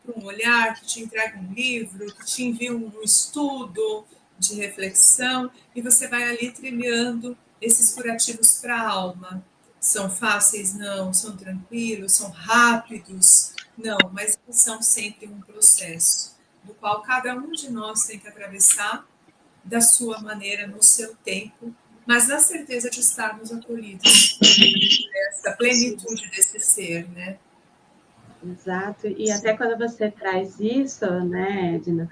para um olhar, que te entrega um livro, que te envia um estudo de reflexão, e você vai ali trilhando esses curativos para a alma. São fáceis? Não. São tranquilos? São rápidos? Não, mas são sempre um processo, do qual cada um de nós tem que atravessar da sua maneira, no seu tempo, mas na certeza de estarmos acolhidos nessa plenitude desse ser, né? Exato, e até quando você traz isso, né, Edna,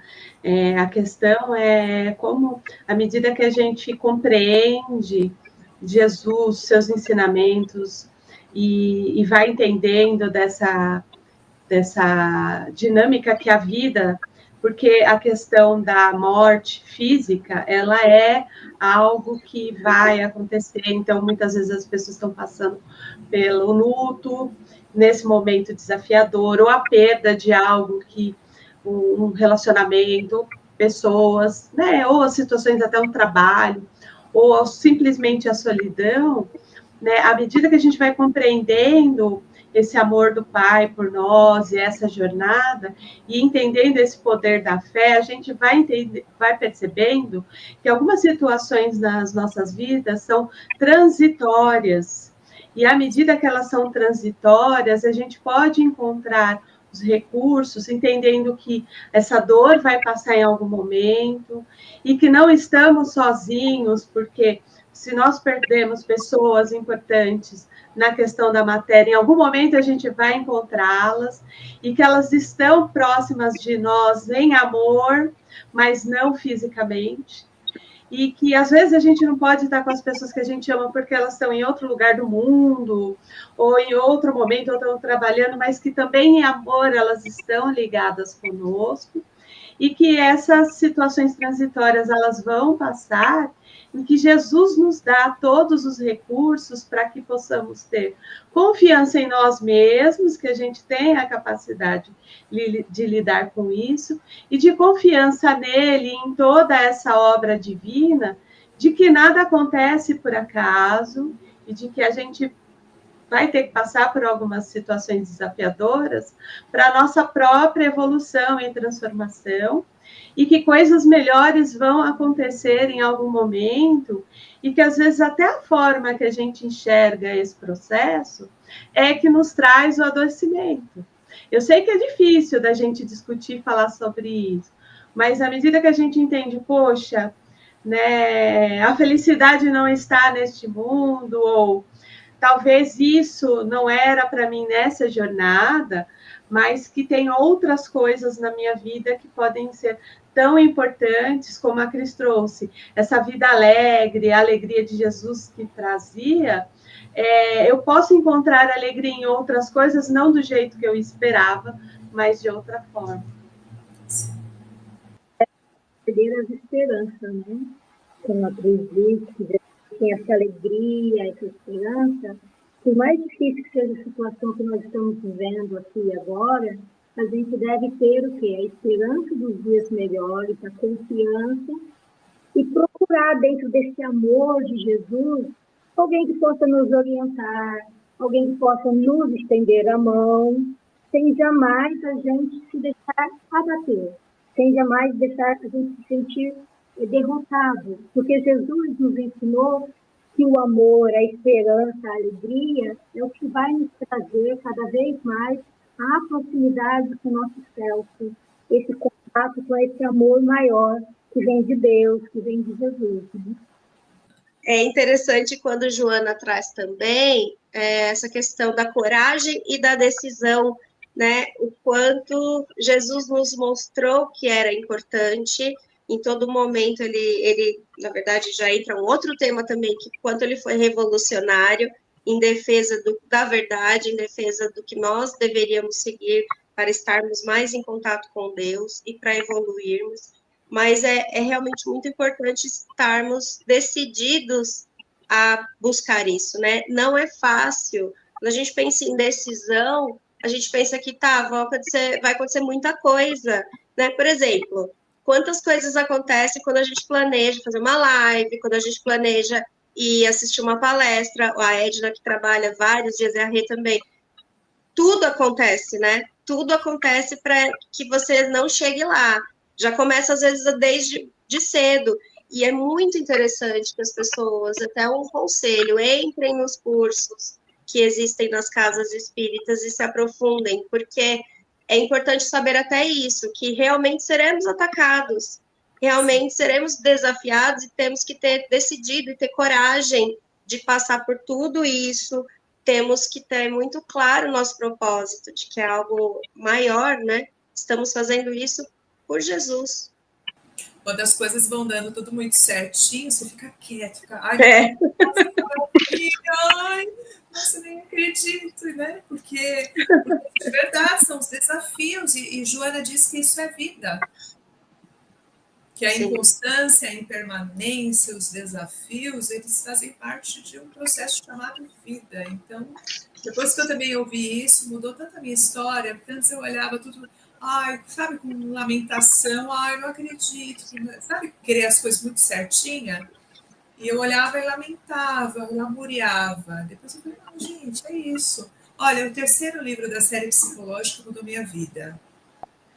a questão é como, à medida que a gente compreende Jesus, seus ensinamentos, e vai entendendo dessa dinâmica que a vida, porque a questão da morte física, ela é algo que vai acontecer, então muitas vezes as pessoas estão passando pelo luto, nesse momento desafiador, ou a perda de algo que, um relacionamento, pessoas, né, ou as situações até um trabalho, ou simplesmente a solidão, né, à medida que a gente vai compreendendo esse amor do Pai por nós e essa jornada, e entendendo esse poder da fé, a gente vai percebendo que algumas situações nas nossas vidas são transitórias, e à medida que elas são transitórias, a gente pode encontrar os recursos, entendendo que essa dor vai passar em algum momento, e que não estamos sozinhos, porque se nós perdemos pessoas importantes na questão da matéria, em algum momento a gente vai encontrá-las, e que elas estão próximas de nós em amor, mas não fisicamente, e que às vezes a gente não pode estar com as pessoas que a gente ama porque elas estão em outro lugar do mundo, ou em outro momento, ou estão trabalhando, mas que também em amor elas estão ligadas conosco, e que essas situações transitórias elas vão passar, em que Jesus nos dá todos os recursos para que possamos ter confiança em nós mesmos, que a gente tenha a capacidade de lidar com isso, e de confiança nele, em toda essa obra divina, de que nada acontece por acaso, e de que a gente vai ter que passar por algumas situações desafiadoras para a nossa própria evolução e transformação, e que coisas melhores vão acontecer em algum momento, e que às vezes até a forma que a gente enxerga esse processo é que nos traz o adoecimento. Eu sei que é difícil da gente discutir e falar sobre isso, mas à medida que a gente entende, poxa, né, a felicidade não está neste mundo, ou talvez isso não era para mim nessa jornada, mas que tem outras coisas na minha vida que podem ser tão importantes como a Cris trouxe. Essa vida alegre, a alegria de Jesus que trazia, eu posso encontrar alegria em outras coisas, não do jeito que eu esperava, mas de outra forma. Perder as esperanças, né? Como a Cris disse, que tem essa alegria, essa esperança, por mais difícil que seja a situação que nós estamos vivendo aqui e agora, a gente deve ter o quê? A esperança dos dias melhores, a confiança, e procurar dentro desse amor de Jesus alguém que possa nos orientar, alguém que possa nos estender a mão, sem jamais a gente se deixar abater, sem jamais deixar a gente se sentir derrotado, porque Jesus nos ensinou que o amor, a esperança, a alegria é o que vai nos trazer cada vez mais a proximidade com o nosso self, esse contato com esse amor maior que vem de Deus, que vem de Jesus. Né? É interessante quando Joana traz também essa questão da coragem e da decisão, né? O quanto Jesus nos mostrou que era importante em todo momento ele, na verdade, já entra um outro tema também, que quanto ele foi revolucionário em defesa da verdade, em defesa do que nós deveríamos seguir para estarmos mais em contato com Deus e para evoluirmos. Mas é realmente muito importante estarmos decididos a buscar isso, né? Não é fácil. Quando a gente pensa em decisão, a gente pensa que vai acontecer muita coisa, né? Por exemplo, quantas coisas acontecem quando a gente planeja fazer uma live, quando a gente planeja ir assistir uma palestra, a Edna, que trabalha vários dias, e a Rê também. Tudo acontece, né? Tudo acontece para que você não chegue lá. Já começa, às vezes, desde cedo. E é muito interessante que as pessoas, até um conselho, entrem nos cursos que existem nas casas espíritas e se aprofundem, porque é importante saber até isso, que realmente seremos atacados, realmente seremos desafiados e temos que ter decidido e ter coragem de passar por tudo isso. Temos que ter muito claro o nosso propósito, de que é algo maior, né? Estamos fazendo isso por Jesus. Quando as coisas vão dando tudo muito certinho, você fica quieto, fica, ai, nossa, nem acredito, né? Porque de verdade são os desafios, e Joana diz que isso é vida. Que a inconstância, a impermanência, os desafios, eles fazem parte de um processo chamado vida. Então, depois que eu também ouvi isso, mudou tanto a minha história, porque antes eu olhava tudo, sabe, com lamentação, não acredito, sabe, querer as coisas muito certinha, e eu olhava e lamentava, eu lamuriava. Depois eu falei, não, gente, é isso. Olha, o terceiro livro da série psicológica mudou minha vida.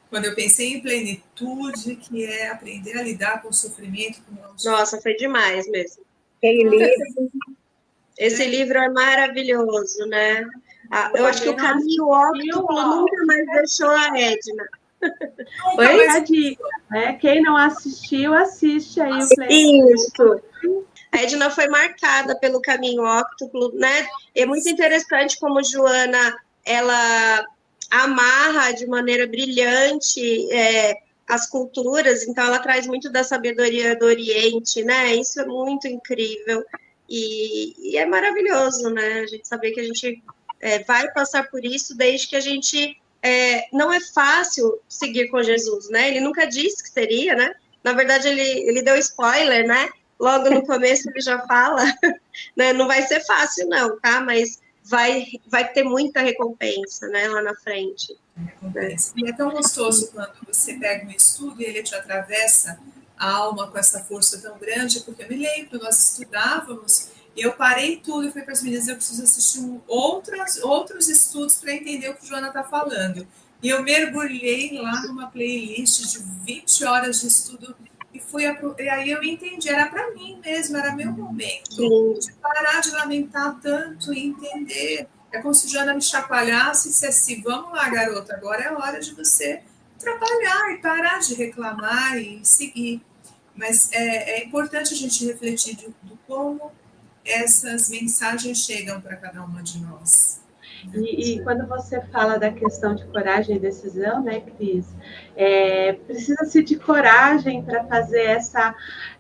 Quando eu pensei em plenitude, que é aprender a lidar com o sofrimento. Nossa, foi demais mesmo. Esse livro é maravilhoso, né? Eu acho que o caminho óptimo nunca mais deixou a Edna. Quem não assistiu, assiste aí o Plenitude. Isso. A Edna foi marcada pelo caminho óptuplo, né? É muito interessante como Joana, ela amarra de maneira brilhante as culturas, então ela traz muito da sabedoria do Oriente, né? Isso é muito incrível e é maravilhoso, né? A gente saber que a gente vai passar por isso desde que a gente... não é fácil seguir com Jesus, né? Ele nunca disse que seria, né? Na verdade, ele deu spoiler, né? Logo no começo ele já fala, né? Não vai ser fácil não, tá? Mas vai ter muita recompensa, né, lá na frente. Recompensa. E é tão gostoso quando você pega um estudo e ele te atravessa a alma com essa força tão grande, porque eu me lembro, nós estudávamos e eu parei tudo e falei para as meninas, eu preciso assistir outros estudos para entender o que a Joana está falando. E eu mergulhei lá numa playlist de 20 horas de estudo e aí eu entendi, era para mim mesmo, era meu momento de parar de lamentar tanto e entender. É como se Joana me chacoalhasse e disse assim, vamos lá, garota, agora é hora de você trabalhar e parar de reclamar e seguir. Mas é importante a gente refletir do como essas mensagens chegam para cada uma de nós. E quando você fala da questão de coragem e decisão, né, Cris? Precisa-se de coragem para fazer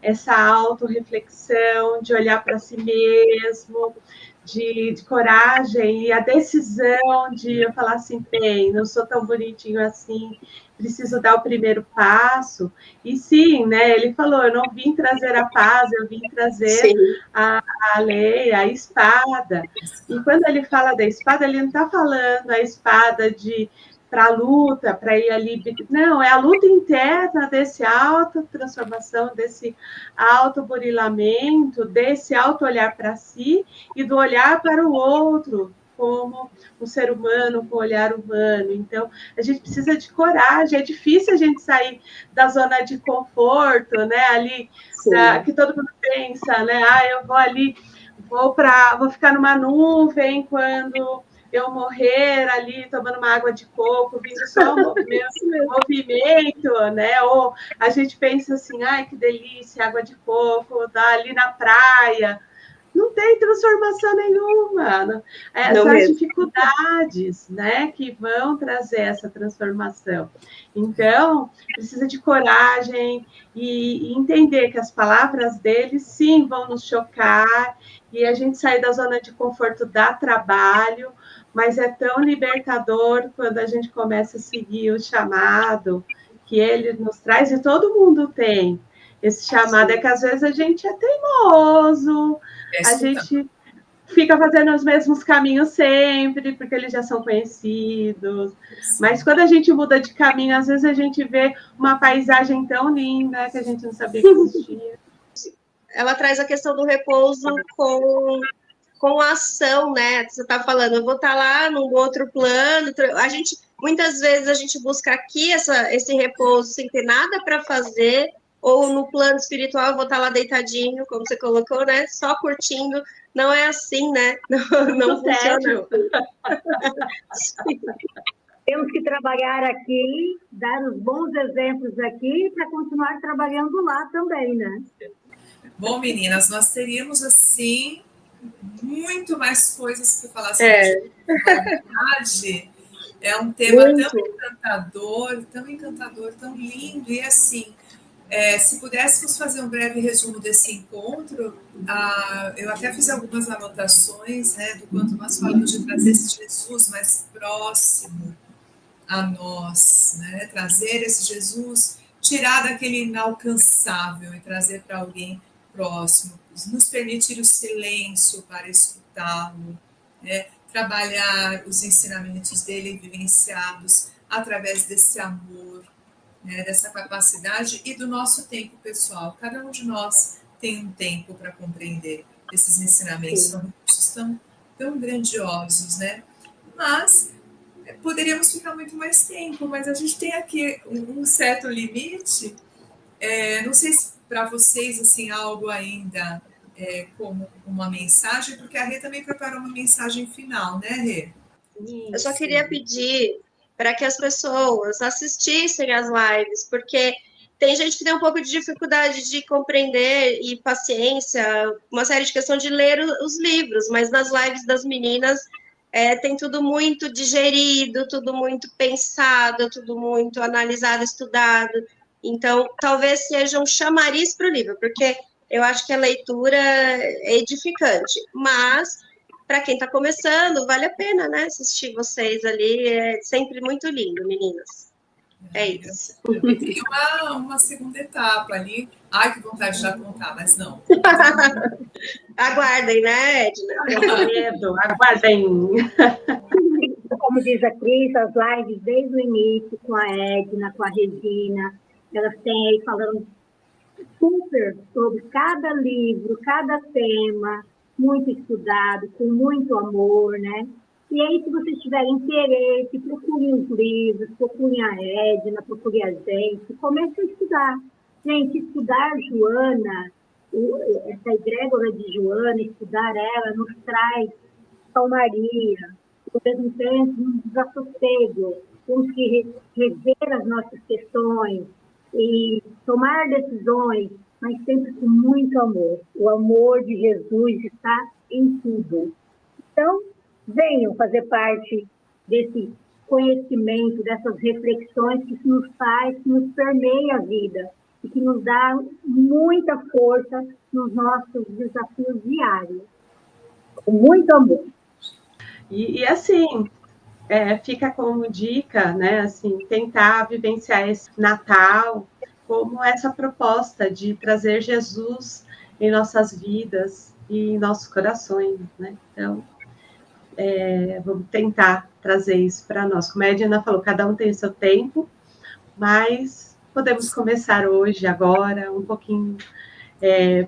essa autorreflexão, de olhar para si mesmo, de coragem e a decisão de eu falar assim, bem, não sou tão bonitinho assim, preciso dar o primeiro passo. E sim, né, ele falou, eu não vim trazer a paz, eu vim trazer a lei, a espada. E quando ele fala da espada, ele não está falando a espada para a luta, para ir ali. Não, é a luta interna desse autotransformação, desse autoburilamento, desse auto-olhar para si e do olhar para o outro, como um ser humano, com um olhar humano. Então, a gente precisa de coragem. É difícil a gente sair da zona de conforto, né? Ali, que todo mundo pensa, né? Eu vou ali, vou ficar numa nuvem quando eu morrer ali tomando uma água de coco, vindo só o meu movimento, né? Ou a gente pensa assim, que delícia, água de coco, tá ali na praia. não tem transformação nenhuma. São as dificuldades, né, que vão trazer essa transformação. Então, precisa de coragem e entender que as palavras dele, sim, vão nos chocar, e a gente sair da zona de conforto dá trabalho, mas é tão libertador quando a gente começa a seguir o chamado que ele nos traz, e todo mundo tem esse chamado. É que às vezes a gente é teimoso, a gente fica fazendo os mesmos caminhos sempre, porque eles já são conhecidos. Mas quando a gente muda de caminho, às vezes a gente vê uma paisagem tão linda que a gente não sabia que existia. Ela traz a questão do repouso com a ação, né? Você está falando, eu vou estar lá num outro plano. Muitas vezes a gente busca aqui esse repouso sem ter nada para fazer, ou no plano espiritual eu vou estar lá deitadinho, como você colocou, né? Só curtindo. Não é assim, né? Não funciona. Temos que trabalhar aqui, dar os bons exemplos aqui para continuar trabalhando lá também, né? Bom, meninas, nós teríamos, assim, muito mais coisas para falar sobre espiritualidade. É um tema tão encantador, tão lindo. E, assim, se pudéssemos fazer um breve resumo desse encontro, eu até fiz algumas anotações, né, do quanto nós falamos de trazer esse Jesus mais próximo a nós, né, trazer esse Jesus, tirar daquele inalcançável e trazer para alguém próximo, nos permitir o silêncio para escutá-lo, né, trabalhar os ensinamentos dele vivenciados através desse amor, né, dessa capacidade e do nosso tempo pessoal. Cada um de nós tem um tempo para compreender esses ensinamentos, são recursos tão grandiosos, né? Mas poderíamos ficar muito mais tempo, mas a gente tem aqui um certo limite. Não sei se para vocês, assim, algo ainda como uma mensagem, porque a Rê também preparou uma mensagem final, né, Rê? Eu só queria pedir para que as pessoas assistissem às lives, porque tem gente que tem um pouco de dificuldade de compreender e paciência, uma série de questões de ler os livros, mas nas lives das meninas tem tudo muito digerido, tudo muito pensado, tudo muito analisado, estudado. Então, talvez seja um chamariz para o livro, porque eu acho que a leitura é edificante, mas para quem está começando, vale a pena, né? Assistir vocês ali, é sempre muito lindo, meninas. É isso. E tem uma segunda etapa ali. Ai, que vontade de já contar, mas não. Aguardem, né, Edna? Aguardem. Como diz a Cris, as lives desde o início, com a Edna, com a Regina, elas têm aí falando super sobre cada livro, cada tema, muito estudado, com muito amor, né? E aí, se vocês tiverem interesse, procurem os livros, procurem a Edna, procurem a gente, comecem a estudar. Gente, estudar Joana, essa egrégora de Joana, estudar ela, nos traz calmaria, ao mesmo tempo, um desassossego. Temos que rever as nossas questões e tomar decisões, mas sempre com muito amor. O amor de Jesus está em tudo. Então, venham fazer parte desse conhecimento, dessas reflexões que nos faz, que nos permeia a vida e que nos dá muita força nos nossos desafios diários. Com muito amor. E assim, fica como dica, né, assim, tentar vivenciar esse Natal como essa proposta de trazer Jesus em nossas vidas e em nossos corações, né? Então, vamos tentar trazer isso para nós. Como a Edna falou, cada um tem o seu tempo, mas podemos começar hoje, agora, um pouquinho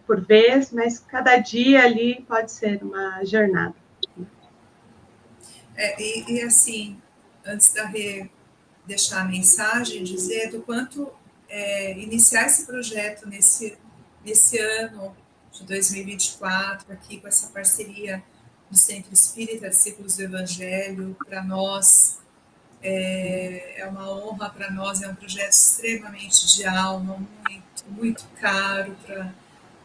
por vez, mas cada dia ali pode ser uma jornada. E assim, antes da Rê deixar a mensagem, dizer do quanto iniciar esse projeto nesse ano de 2024, aqui com essa parceria do Centro Espírita Discípulos do Evangelho, para nós é uma honra, para nós é um projeto extremamente de alma, muito, muito caro para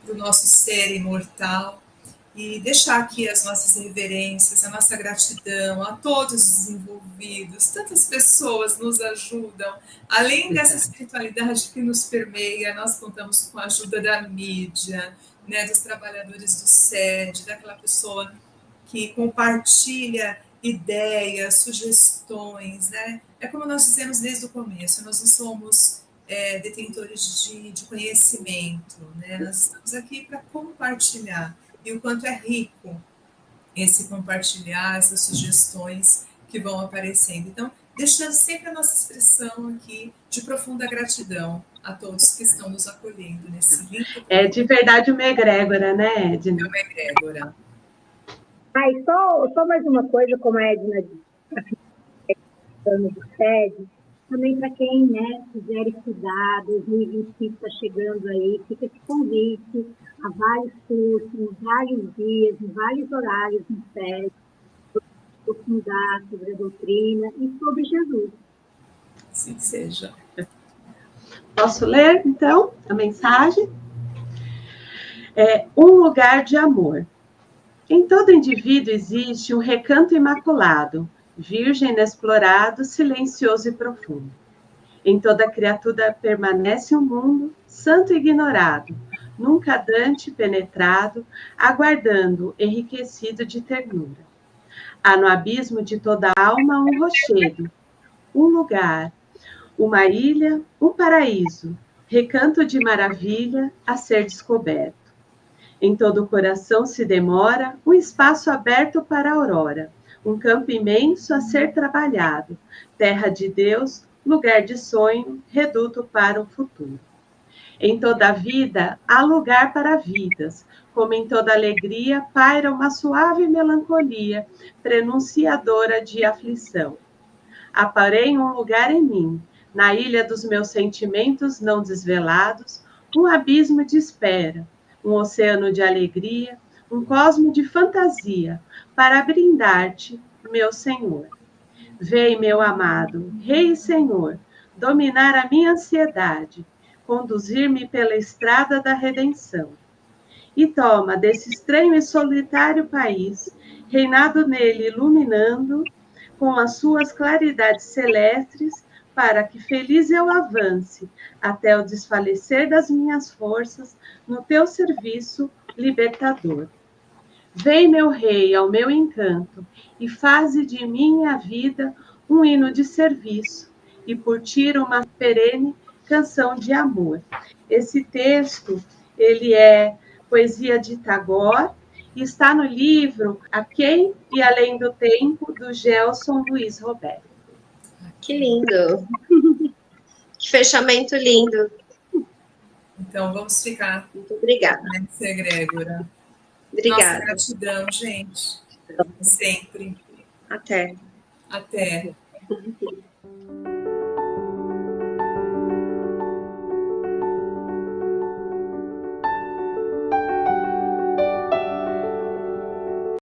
o nosso ser imortal. e deixar aqui as nossas reverências, a nossa gratidão a todos os envolvidos. Tantas pessoas nos ajudam. Além dessa espiritualidade que nos permeia, nós contamos com a ajuda da mídia, né, dos trabalhadores do SED, daquela pessoa que compartilha ideias, sugestões, né? É como nós dizemos desde o começo, nós não somos detentores de conhecimento, né? Nós estamos aqui para compartilhar, e o quanto é rico esse compartilhar, essas sugestões que vão aparecendo. Então, deixando sempre a nossa expressão aqui de profunda gratidão a todos que estão nos acolhendo nesse lindo... É de verdade uma egrégora, né, Edna? É uma egrégora. E só mais uma coisa, como a Edna do SED, também para quem, né, quiser estudar, 2025 está chegando aí, fica esse convite a vários cursos, em vários dias, em vários horários no SED, aprofundar sobre a doutrina e sobre Jesus. Assim seja. Posso ler, então, a mensagem? Um lugar de amor. Em todo indivíduo existe um recanto imaculado, virgem inexplorado, silencioso e profundo. Em toda criatura permanece um mundo, santo e ignorado, nunca dante penetrado, aguardando, enriquecido de ternura. Há no abismo de toda alma um rochedo, um lugar, uma ilha, um paraíso, recanto de maravilha a ser descoberto. Em todo o coração se demora um espaço aberto para a aurora, um campo imenso a ser trabalhado, terra de Deus, lugar de sonho, reduto para o futuro. Em toda a vida há lugar para vidas, como em toda alegria paira uma suave melancolia, prenunciadora de aflição. Há, porém, um lugar em mim, na ilha dos meus sentimentos não desvelados, um abismo de espera, um oceano de alegria, um cosmo de fantasia, para brindar-te, meu Senhor. Vem, meu amado, Rei e Senhor, dominar a minha ansiedade, conduzir-me pela estrada da redenção. E toma desse estranho e solitário país, reinado nele iluminando, com as suas claridades celestes, para que feliz eu avance, até o desfalecer das minhas forças, no teu serviço libertador. Vem, meu rei, ao meu encanto, e faze de minha vida um hino de serviço, e por ti uma perene canção de amor. Esse texto, ele é poesia de Tagore, e está no livro Aquém e Além do Tempo, do Gelson Luiz Roberto. Que lindo! Que fechamento lindo! Então, vamos ficar... Muito obrigada. Nessa egrégora. Obrigada. Nossa gratidão, gente. Sempre. Até. Até.